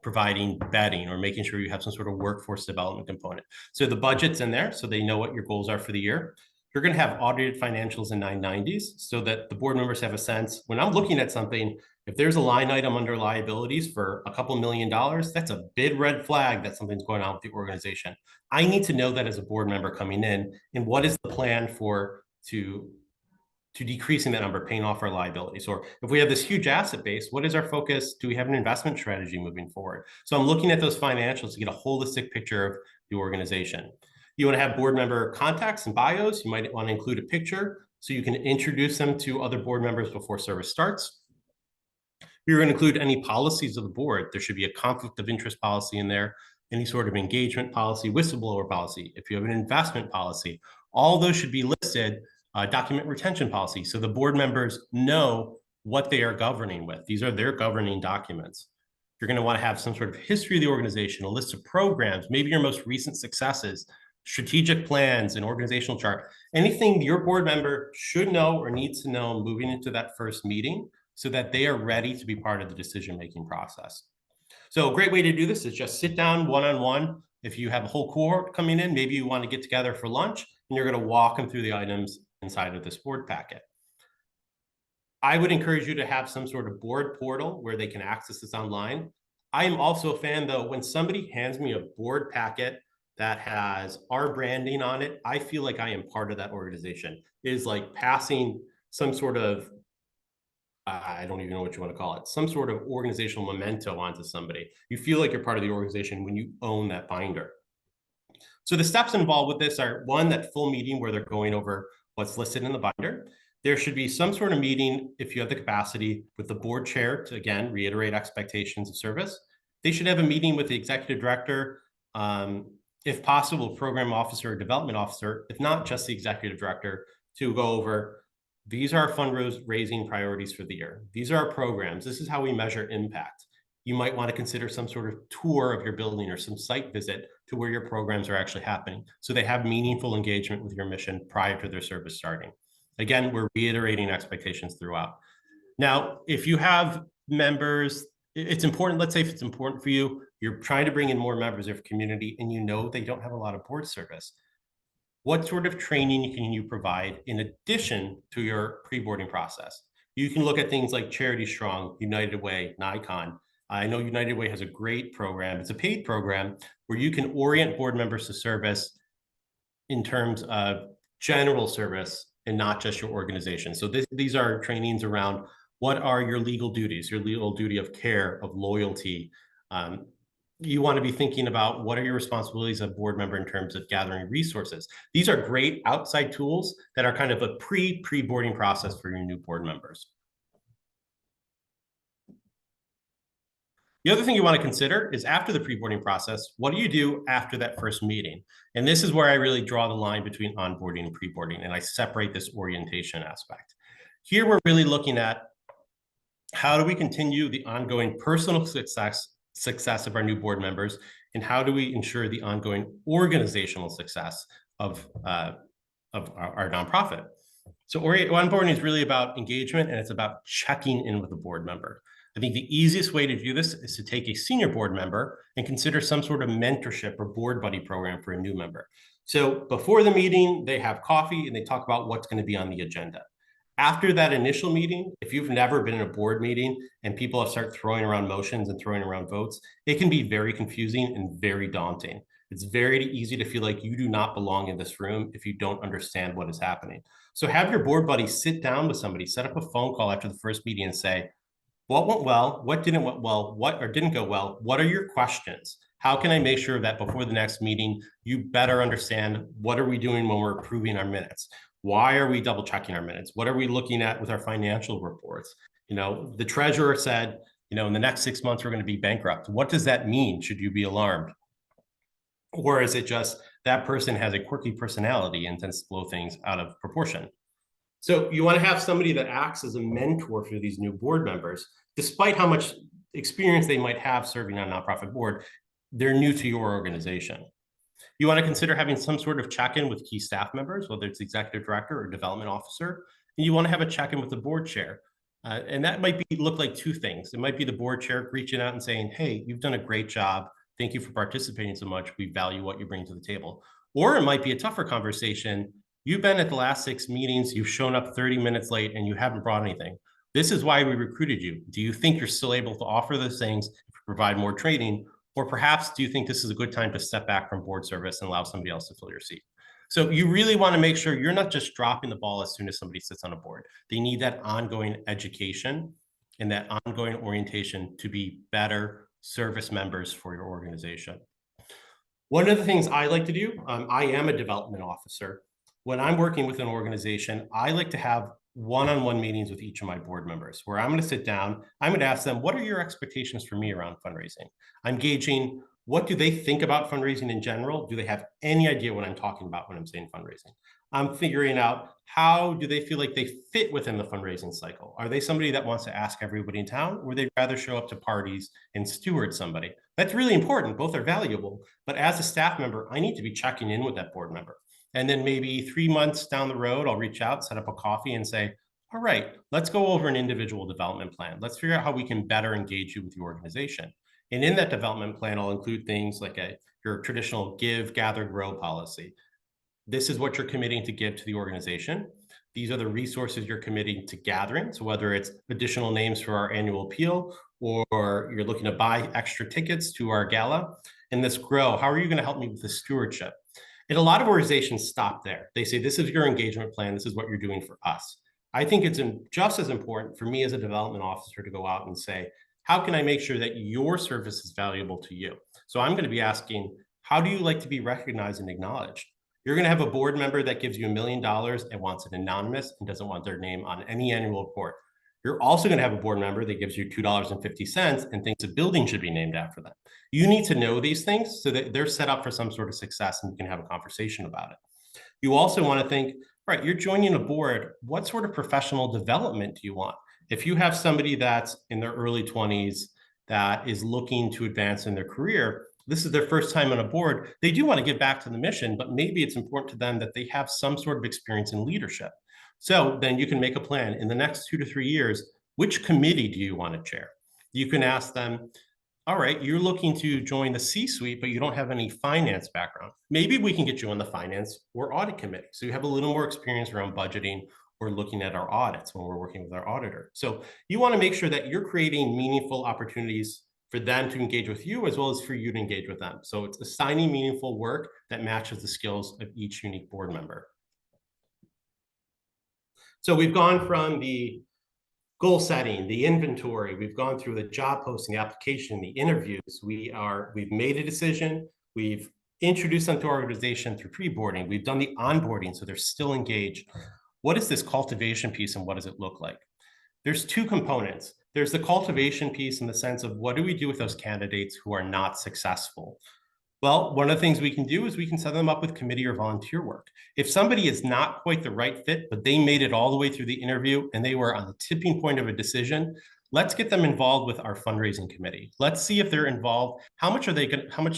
providing bedding or making sure you have some sort of workforce development component. So the budget's in there, so they know what your goals are for the year. You're going to have audited financials in 990s so that the board members have a sense. When I'm looking at something, if there's a line item under liabilities for a couple $1 million, that's a big red flag that something's going on with the organization. I need to know that as a board member coming in, and what is the plan to decreasing that number, paying off our liabilities. Or if we have this huge asset base, what is our focus? Do we have an investment strategy moving forward? So I'm looking at those financials to get a holistic picture of the organization. You want to have board member contacts and bios. You might want to include a picture so you can introduce them to other board members before service starts. You're going to include any policies of the board. There should be a conflict of interest policy in there, any sort of engagement policy, whistleblower policy. If you have an investment policy, all those should be listed. Document retention policy, so the board members know what they are governing with. These are their governing documents. You're going to want to have some sort of history of the organization, a list of programs, maybe your most recent successes, strategic plans, an organizational chart, anything your board member should know or needs to know moving into that first meeting so that they are ready to be part of the decision-making process. So a great way to do this is just sit down one-on-one. If you have a whole cohort coming in, maybe you want to get together for lunch and you're going to walk them through the items inside of this board packet. I would encourage you to have some sort of board portal where they can access this online. I am also a fan, though, when somebody hands me a board packet that has our branding on it, I feel like I am part of that organization. It is like passing some sort of, I don't even know what you want to call it, some sort of organizational memento onto somebody. You feel like you're part of the organization when you own that binder. So the steps involved with this are, one, that full meeting where they're going over what's listed in the binder. There should be some sort of meeting, if you have the capacity, with the board chair to, again, reiterate expectations of service. They should have a meeting with the executive director, if possible, program officer or development officer, if not just the executive director, to go over, these are our fundraising priorities for the year. These are our programs. This is how we measure impact. You might want to consider some sort of tour of your building or some site visit to where your programs are actually happening, so they have meaningful engagement with your mission prior to their service starting. Again, we're reiterating expectations throughout. Now, if you have members, it's important, let's say if it's important for you, you're trying to bring in more members of your community and you know they don't have a lot of board service. What sort of training can you provide in addition to your pre-boarding process? You can look at things like Charity Strong, United Way, Nikon. I know United Way has a great program. It's a paid program where you can orient board members to service in terms of general service and not just your organization. So these are trainings around what are your legal duties, your legal duty of care, of loyalty. You want to be thinking about what are your responsibilities as a board member in terms of gathering resources. These are great outside tools that are kind of a pre-boarding process for your new board members. The other thing you want to consider is after the pre-boarding process, what do you do after that first meeting? And this is where I really draw the line between onboarding and pre-boarding, and I separate this orientation aspect. Here, we're really looking at how do we continue the ongoing personal success of our new board members, and how do we ensure the ongoing organizational success of our nonprofit? So onboarding is really about engagement, and it's about checking in with a board member. I think the easiest way to do this is to take a senior board member and consider some sort of mentorship or board buddy program for a new member. So before the meeting, they have coffee and they talk about what's going to be on the agenda. After that initial meeting, if you've never been in a board meeting and people have started throwing around motions and throwing around votes, it can be very confusing and very daunting. It's very easy to feel like you do not belong in this room if you don't understand what is happening. So have your board buddy sit down with somebody, set up a phone call after the first meeting and say, what went well? What didn't went well? What or didn't go well? What are your questions? How can I make sure that before the next meeting, you better understand what are we doing when we're approving our minutes? Why are we double checking our minutes? What are we looking at with our financial reports? You know, the treasurer said, you know, in the next 6 months, we're going to be bankrupt. What does that mean? Should you be alarmed? Or is it just that person has a quirky personality and tends to blow things out of proportion? So you want to have somebody that acts as a mentor for these new board members, despite how much experience they might have serving on a nonprofit board, they're new to your organization. You want to consider having some sort of check-in with key staff members, whether it's executive director or development officer, and you want to have a check-in with the board chair. And that might look like two things. It might be the board chair reaching out and saying, hey, you've done a great job. Thank you for participating so much. We value what you bring to the table. Or it might be a tougher conversation. You've been at the last 6 meetings, you've shown up 30 minutes late, and you haven't brought anything. This is why we recruited you. Do you think you're still able to offer those things, provide more training, or perhaps do you think this is a good time to step back from board service and allow somebody else to fill your seat? So you really want to make sure you're not just dropping the ball as soon as somebody sits on a board. They need that ongoing education and that ongoing orientation to be better service members for your organization. One of the things I like to do, I am a development officer. When I'm working with an organization, I like to have one-on-one meetings with each of my board members where I'm going to sit down. I'm going to ask them, what are your expectations for me around fundraising? I'm gauging what do they think about fundraising in general? Do they have any idea what I'm talking about when I'm saying fundraising? I'm figuring out how do they feel like they fit within the fundraising cycle? Are they somebody that wants to ask everybody in town, or would they rather show up to parties and steward somebody? That's really important. Both are valuable. But as a staff member, I need to be checking in with that board member. And then maybe 3 months down the road, I'll reach out, set up a coffee and say, all right, let's go over an individual development plan. Let's figure out how we can better engage you with the organization. And in that development plan, I'll include things like your traditional give, gather, grow policy. This is what you're committing to give to the organization. These are the resources you're committing to gathering. So whether it's additional names for our annual appeal, or you're looking to buy extra tickets to our gala. And this grow, how are you going to help me with the stewardship? And a lot of organizations stop there. They say, this is your engagement plan. This is what you're doing for us. I think it's just as important for me as a development officer to go out and say, how can I make sure that your service is valuable to you? So I'm going to be asking, how do you like to be recognized and acknowledged? You're going to have a board member that gives you $1 million and wants it anonymous and doesn't want their name on any annual report. You're also going to have a board member that gives you $2.50 and thinks a building should be named after them. You need to know these things so that they're set up for some sort of success and you can have a conversation about it. You also want to think, all right, you're joining a board. What sort of professional development do you want? If you have somebody that's in their early 20s that is looking to advance in their career, this is their first time on a board, they do want to give back to the mission, but maybe it's important to them that they have some sort of experience in leadership. So then you can make a plan in the next 2 to 3 years, which committee do you want to chair? You can ask them, all right, you're looking to join the C-suite, but you don't have any finance background. Maybe we can get you on the finance or audit committee. So you have a little more experience around budgeting or looking at our audits when we're working with our auditor. So you want to make sure that you're creating meaningful opportunities for them to engage with you as well as for you to engage with them. So it's assigning meaningful work that matches the skills of each unique board member. So we've gone from the goal setting, the inventory, we've gone through the job posting, the application, the interviews. We've made a decision. We've introduced them to our organization through pre-boarding. We've done the onboarding, so they're still engaged. What is this cultivation piece and what does it look like? There's 2 components. There's the cultivation piece in the sense of what do we do with those candidates who are not successful? Well, one of the things we can do is we can set them up with committee or volunteer work. If somebody is not quite the right fit, but they made it all the way through the interview and they were on the tipping point of a decision, let's get them involved with our fundraising committee. Let's see if they're involved. How much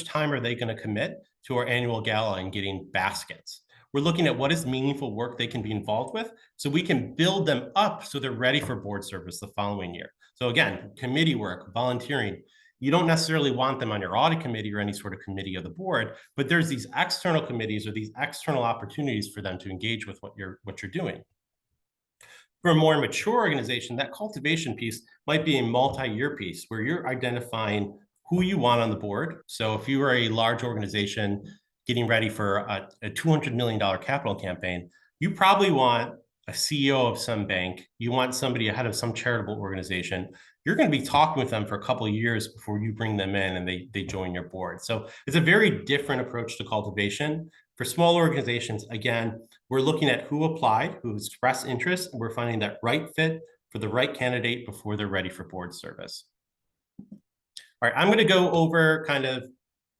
time are they going to commit to our annual gala and getting baskets? We're looking at what is meaningful work they can be involved with so we can build them up so they're ready for board service the following year. So again, committee work, volunteering. You don't necessarily want them on your audit committee or any sort of committee of the board, but there's these external committees or these external opportunities for them to engage with what you're doing. For a more mature organization, that cultivation piece might be a multi-year piece where you're identifying who you want on the board. So if you are a large organization getting ready for a $200 million capital campaign, you probably want a CEO of some bank, you want somebody ahead of some charitable organization. You're going to be talking with them for a couple of years before you bring them in and they join your board. So it's a very different approach to cultivation. For small organizations, again, we're looking at who applied, who expressed interest, and we're finding that right fit for the right candidate before they're ready for board service. All right, I'm going to go over kind of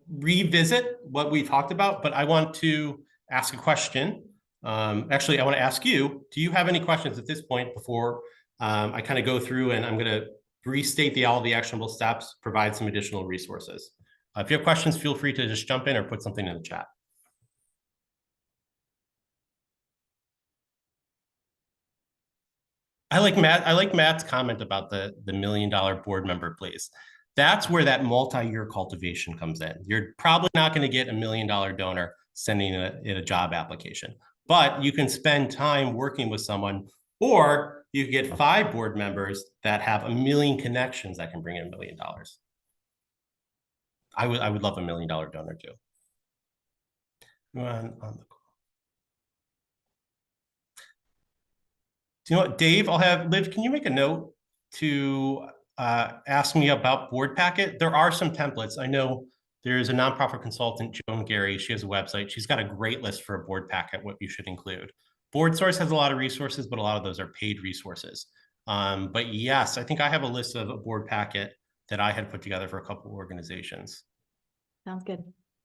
revisit what we talked about, but I want to ask a question. Actually, I want to ask you, do you have any questions at this point before I kind of go through and I'm going to restate all the actionable steps, provide some additional resources. If you have questions, feel free to just jump in or put something in the chat. I like Matt's comment about the $1 million board member, please. That's where that multi-year cultivation comes in. You're probably not going to get $1 million donor sending in a job application, but you can spend time working with someone, or you get 5 board members that have 1 million connections that can bring in $1 million. I would love $1 million donor too. On the Do you know what, Dave? Liv, can you make a note to ask me about board packet? There are some templates. I know there's a nonprofit consultant, Joan Gary. She has a website. She's got a great list for a board packet, what you should include. Board Source has a lot of resources, but a lot of those are paid resources. But yes, I think I have a list of a board packet that I had put together for a couple of organizations. Sounds good.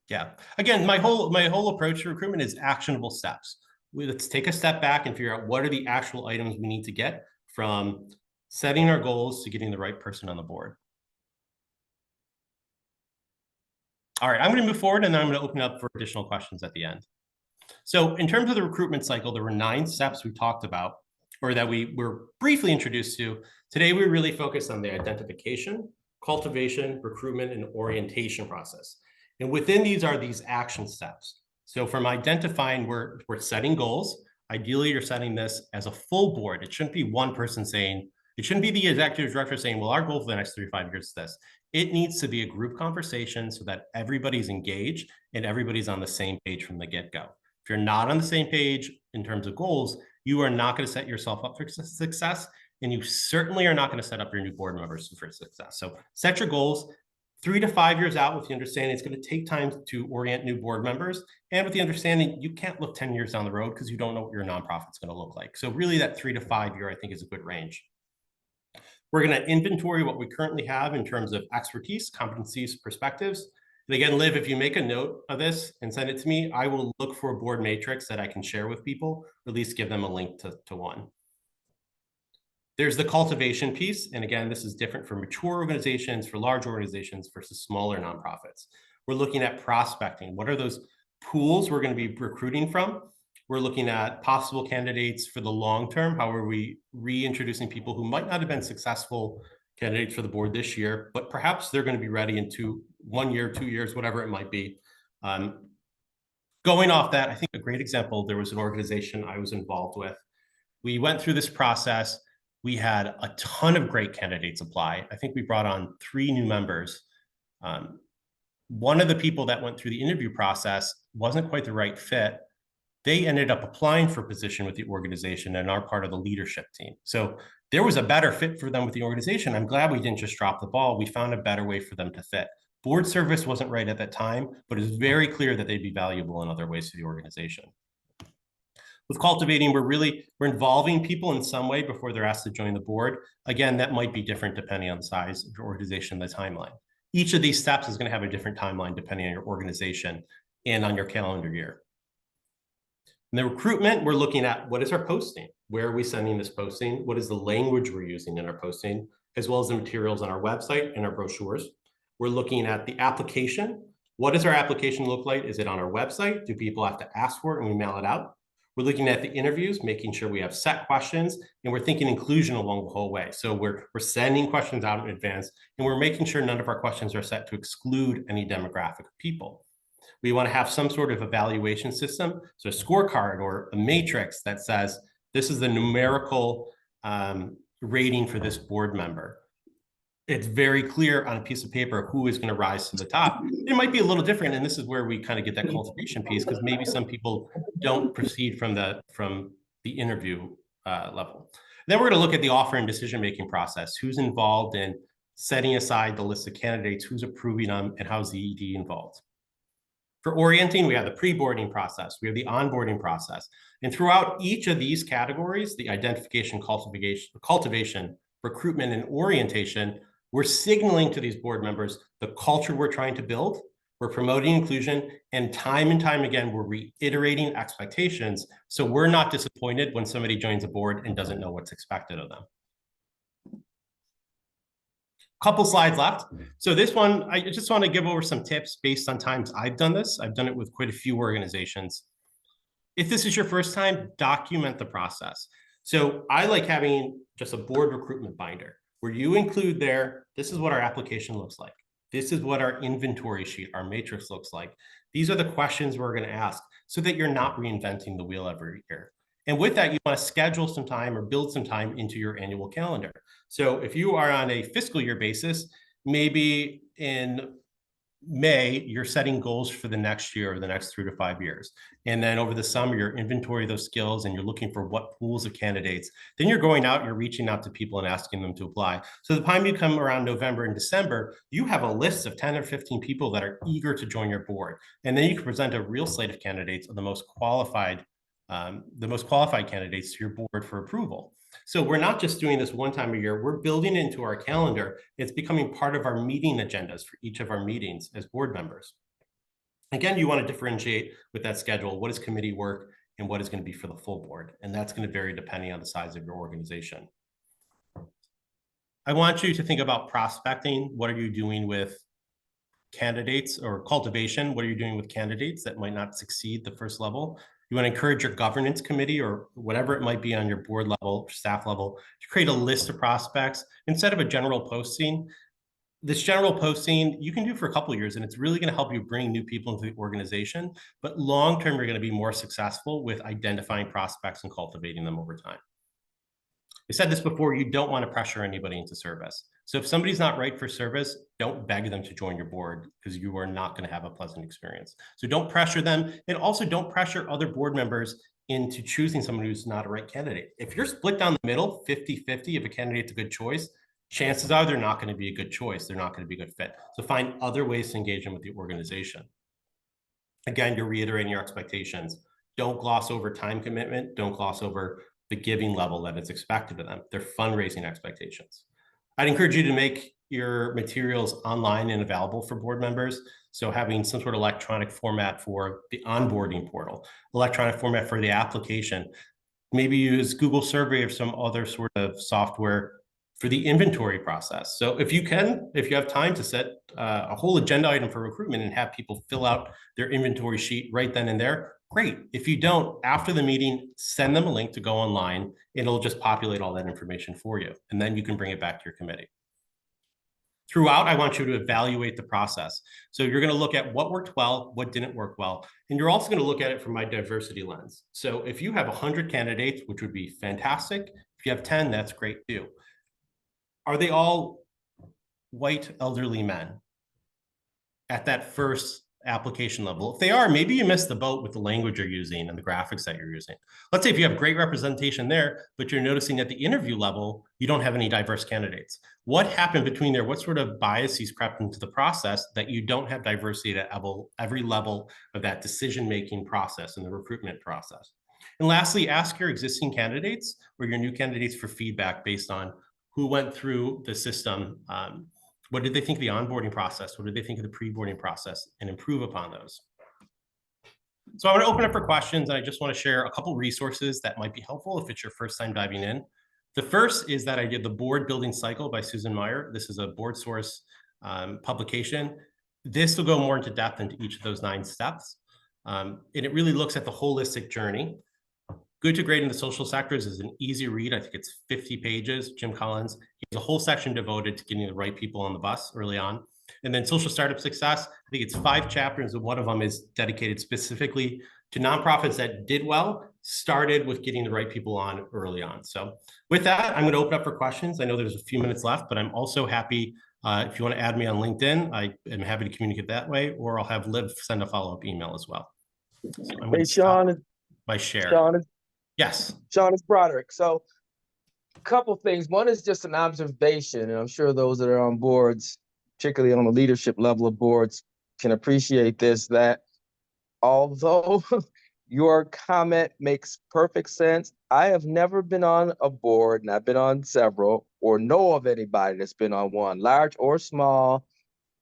Yeah. Again, my whole approach to recruitment is actionable steps. Let's take a step back and figure out what are the actual items we need to get from setting our goals to getting the right person on the board. All right, I'm going to move forward and then I'm going to open up for additional questions at the end. So in terms of the recruitment cycle, there were 9 steps we talked about, or that we were briefly introduced to. Today, we really focused on the identification, cultivation, recruitment, and orientation process. And within these are these action steps. So from identifying, we're setting goals. Ideally, you're setting this as a full board. It shouldn't be one person saying, it shouldn't be the executive director saying, well, our goal for the next 3 to 5 years is this. It needs to be a group conversation so that everybody's engaged and everybody's on the same page from the get-go. If you're not on the same page in terms of goals, you are not going to set yourself up for success, and you certainly are not going to set up your new board members for success. So set your goals 3 to 5 years out with the understanding it's going to take time to orient new board members, and with the understanding you can't look 10 years down the road because you don't know what your nonprofit's going to look like. So really that 3 to 5 year, I think, is a good range. We're going to inventory what we currently have in terms of expertise, competencies, perspectives. And again, Liv, if you make a note of this and send it to me, I will look for a board matrix that I can share with people, or at least give them a link to one. There's the cultivation piece. And again, this is different for mature organizations, for large organizations versus smaller nonprofits. We're looking at prospecting. What are those pools we're going to be recruiting from? We're looking at possible candidates for the long term. How are we reintroducing people who might not have been successful candidates for the board this year, but perhaps they're going to be ready in 1 year, 2 years, whatever it might be. Going off that, I think a great example, there was an organization I was involved with. We went through this process. We had a ton of great candidates apply. I think we brought on 3 new members. One of the people that went through the interview process wasn't quite the right fit. They ended up applying for a position with the organization and are part of the leadership team. So there was a better fit for them with the organization. I'm glad we didn't just drop the ball. We found a better way for them to fit. Board service wasn't right at that time, but it's very clear that they'd be valuable in other ways to the organization. With cultivating, we're involving people in some way before they're asked to join the board. Again, that might be different depending on the size of your organization, the timeline. Each of these steps is going to have a different timeline depending on your organization and on your calendar year. In the recruitment, we're looking at what is our posting? Where are we sending this posting? What is the language we're using in our posting, as well as the materials on our website and our brochures? We're looking at the application. What does our application look like? Is it on our website? Do people have to ask for it and we mail it out? We're looking at the interviews, making sure we have set questions, and we're thinking inclusion along the whole way. So we're sending questions out in advance, and we're making sure none of our questions are set to exclude any demographic of people. We want to have some sort of evaluation system, so a scorecard or a matrix that says, this is the numerical rating for this board member. It's very clear on a piece of paper who is going to rise to the top. It might be a little different, and this is where we kind of get that cultivation piece, because maybe some people don't proceed from the interview level. Then we're going to look at the offer and decision-making process. Who's involved in setting aside the list of candidates, who's approving them, and how's the ED involved? For orienting, we have the pre-boarding process, we have the onboarding process. And throughout each of these categories, the identification, cultivation, recruitment, and orientation, we're signaling to these board members the culture we're trying to build, we're promoting inclusion, and time again, we're reiterating expectations so we're not disappointed when somebody joins a board and doesn't know what's expected of them. Couple slides left. So this one, I just want to give over some tips based on times I've done this. I've done it with quite a few organizations. If this is your first time, document the process. So I like having just a board recruitment binder where you include there, this is what our application looks like. This is what our inventory sheet, our matrix looks like. These are the questions we're going to ask so that you're not reinventing the wheel every year. And with that, you want to schedule some time or build some time into your annual calendar. So if you are on a fiscal year basis, maybe in May, you're setting goals for the next year or the next 3 to 5 years. And then over the summer, you're inventory those skills and you're looking for what pools of candidates. Then you're going out, you're reaching out to people and asking them to apply. So the time you come around November and December, you have a list of 10 or 15 people that are eager to join your board. And then you can present a real slate of candidates of the most qualified candidates to your board for approval. So we're not just doing this one time a year, we're building into our calendar. It's becoming part of our meeting agendas for each of our meetings as board members. Again, you want to differentiate with that schedule, what is committee work and what is going to be for the full board. And that's going to vary depending on the size of your organization. I want you to think about prospecting. What are you doing with candidates, or cultivation? What are you doing with candidates that might not succeed the first level? You want to encourage your governance committee or whatever it might be on your board level, staff level, to create a list of prospects instead of a general posting. This general posting you can do for a couple of years, and it's really going to help you bring new people into the organization. But long-term, you're going to be more successful with identifying prospects and cultivating them over time. I said this before, you don't want to pressure anybody into service. So if somebody's not right for service, don't beg them to join your board because you are not going to have a pleasant experience. So don't pressure them, and also don't pressure other board members into choosing someone who's not a right candidate. If you're split down the middle, 50-50, if a candidate's a good choice, chances are they're not going to be a good choice. They're not going to be a good fit. So find other ways to engage them with the organization. Again, you're reiterating your expectations. Don't gloss over time commitment. Don't gloss over the giving level that is expected of them. They're fundraising expectations. I'd encourage you to make your materials online and available for board members. So having some sort of electronic format for the onboarding portal, electronic format for the application, maybe use Google Survey or some other sort of software for the inventory process. So if you have time to set a whole agenda item for recruitment and have people fill out their inventory sheet right then and there, great. If you don't, after the meeting, send them a link to go online. It'll just populate all that information for you. And then you can bring it back to your committee. Throughout, I want you to evaluate the process. So you're going to look at what worked well, what didn't work well. And you're also going to look at it from my diversity lens. So if you have 100 candidates, which would be fantastic. If you have 10, that's great too. Are they all white elderly men at that first application level? If they are, maybe you missed the boat with the language you're using and the graphics that you're using. Let's say if you have great representation there, but you're noticing at the interview level, you don't have any diverse candidates. What happened between there? What sort of biases crept into the process that you don't have diversity at every level of that decision-making process and the recruitment process? And lastly, ask your existing candidates or your new candidates for feedback based on who went through the system. What did they think of the onboarding process? What did they think of the pre-boarding process, and improve upon those? So I'm going to open up for questions, and I just want to share a couple resources that might be helpful if it's your first time diving in. The first is that I did the Board Building Cycle by Susan Meyer. This is a board source publication. This will go more into depth into each of those 9 steps. And it really looks at the holistic journey. Good to Great in the Social Sectors is an easy read. I think it's 50 pages. Jim Collins, he has a whole section devoted to getting the right people on the bus early on. And then Social Startup Success, I think it's 5 chapters, and one of them is dedicated specifically to nonprofits that did well, started with getting the right people on early on. So with that, I'm going to open up for questions. I know there's a few minutes left, but I'm also happy if you want to add me on LinkedIn, I am happy to communicate that way, or I'll have Liv send a follow-up email as well. So I'm Hey, Sean. My share. Sean, Yes. Sean, it's Broderick. So a couple things. One is just an observation, and I'm sure those that are on boards, particularly on the leadership level of boards, can appreciate this, that although your comment makes perfect sense, I have never been on a board, and I've been on several, or know of anybody that's been on one, large or small,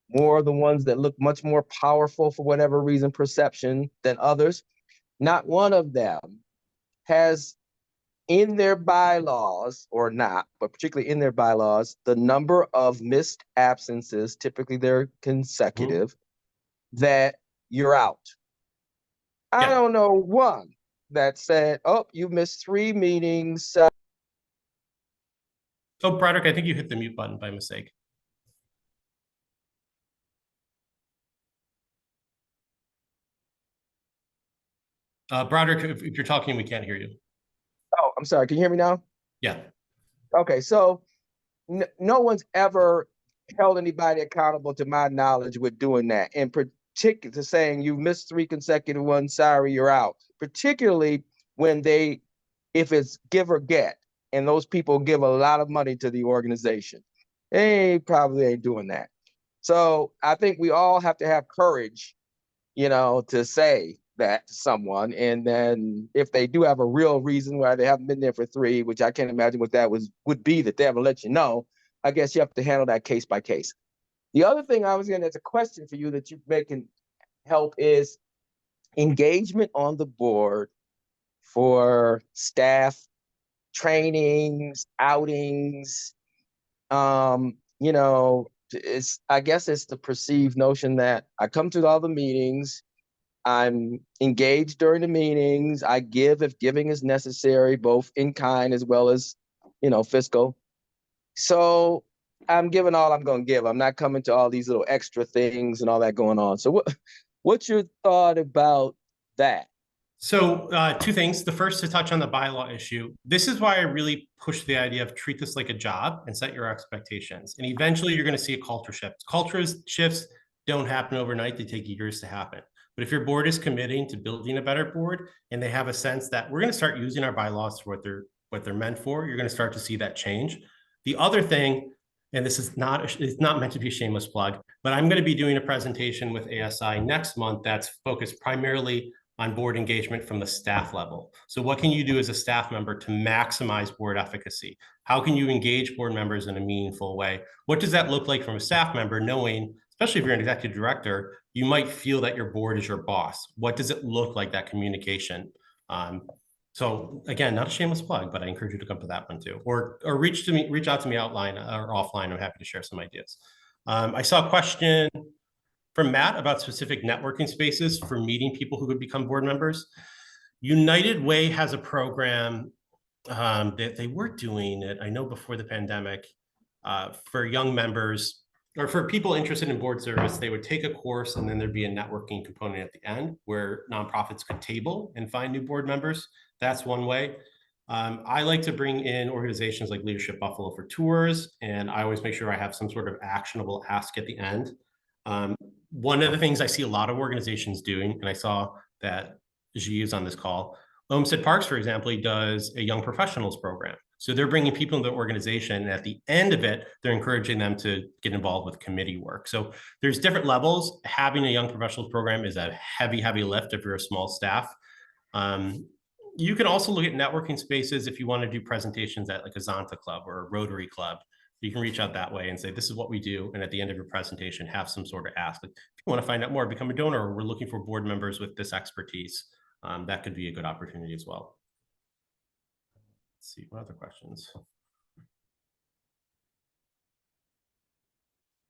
more the ones that look much more powerful for whatever reason, perception, than others. Not one of them has in their bylaws, or not, but particularly in their bylaws, the number of missed absences, typically they're consecutive, that you're out. I don't know one that said, oh, you missed 3 meetings. Oh, Broderick, I think you hit the mute button by mistake. Broderick, if you're talking, we can't hear you. Oh, I'm sorry. Can you hear me now? Yeah. Okay, so no one's ever held anybody accountable, to my knowledge, with doing that. In particular, to saying you missed 3 consecutive ones, sorry, you're out. Particularly when if it's give or get, and those people give a lot of money to the organization. They probably ain't doing that. So I think we all have to have courage, to say that to someone. And then if they do have a real reason why they haven't been there for 3, which I can't imagine what that would be, that they haven't let you know, I guess you have to handle that case by case. The other thing I was going to, as a question for you that you can help, is engagement on the board for staff trainings, outings. I guess it's the perceived notion that I come to all the meetings, I'm engaged during the meetings, I give if giving is necessary, both in kind as well as, fiscal. So I'm giving all I'm going to give. I'm not coming to all these little extra things and all that going on. So what's your thought about that? So 2 things. The first, to touch on the bylaw issue. This is why I really push the idea of treat this like a job and set your expectations. And eventually you're going to see a culture shift. Culture shifts don't happen overnight. They take years to happen. But if your board is committing to building a better board, and they have a sense that we're going to start using our bylaws for what they're meant for, you're going to start to see that change. The other thing, and this is it's not meant to be a shameless plug, but I'm going to be doing a presentation with ASI next month that's focused primarily on board engagement from the staff level. So what can you do as a staff member to maximize board efficacy? How can you engage board members in a meaningful way? What does that look like from a staff member, knowing, especially if you're an executive director, you might feel that your board is your boss. What does it look like, that communication? So again, not a shameless plug, but I encourage you to come to that one too, or reach out to me outline or offline. I'm happy to share some ideas. I saw a question from Matt about specific networking spaces for meeting people who could become board members. United Way has a program that they were doing it, I know, before the pandemic, for young members, or for people interested in board service. They would take a course, and then there'd be a networking component at the end where nonprofits could table and find new board members. That's one way. I like to bring in organizations like Leadership Buffalo for tours, and I always make sure I have some sort of actionable ask at the end. One of the things I see a lot of organizations doing, and I saw that G is on this call, Homestead Parks, for example, he does a young professionals program. So they're bringing people into the organization, and at the end of it, they're encouraging them to get involved with committee work. So there's different levels. Having a young professionals program is a heavy, heavy lift if you're a small staff. You can also look at networking spaces if you want to do presentations at like a Zonta club or a Rotary club. You can reach out that way and say, this is what we do. And at the end of your presentation, have some sort of ask. Like, if you want to find out more, become a donor, or we're looking for board members with this expertise. That could be a good opportunity as well. Let's see, what other questions?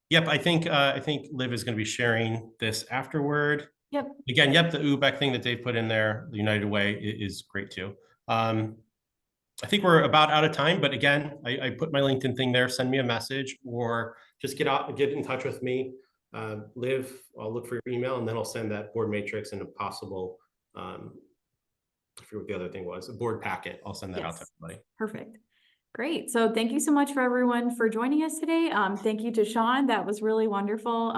Yep, I think Liv is going to be sharing this afterward. Yep. Again, yep, the UBEC thing that they put in there, the United Way, is great too. I think we're about out of time, but again, I put my LinkedIn thing there. Send me a message or just get in touch with me. Liv, I'll look for your email and then I'll send that board matrix and a possible, I forget what the other thing was, a board packet. I'll send that out to everybody. Perfect. Great. So thank you so much for everyone for joining us today. Thank you to Sean. That was really wonderful.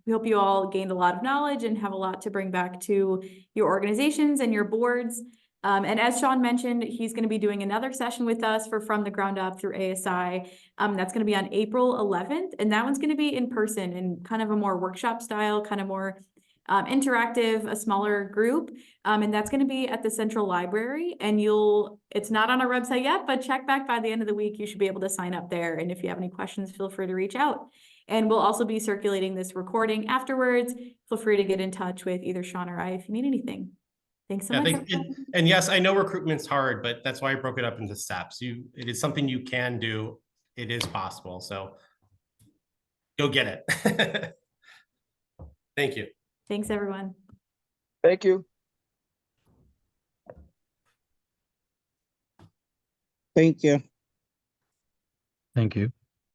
We hope you all gained a lot of knowledge and have a lot to bring back to your organizations and your boards. And as Sean mentioned, he's going to be doing another session with us for From the Ground Up through ASI. That's going to be on April 11th. And that one's going to be in person and kind of a more workshop style, kind of more interactive, a smaller group. And that's going to be at the Central Library. And it's not on our website yet, but check back by the end of the week. You should be able to sign up there. And if you have any questions, feel free to reach out. And we'll also be circulating this recording afterwards. Feel free to get in touch with either Sean or I if you need anything. Thanks so much. And yes, I know recruitment's hard, but that's why I broke it up into steps. It is something you can do. It is possible. So go get it. Thank you. Thanks, everyone. Thank you. Thank you. Thank you.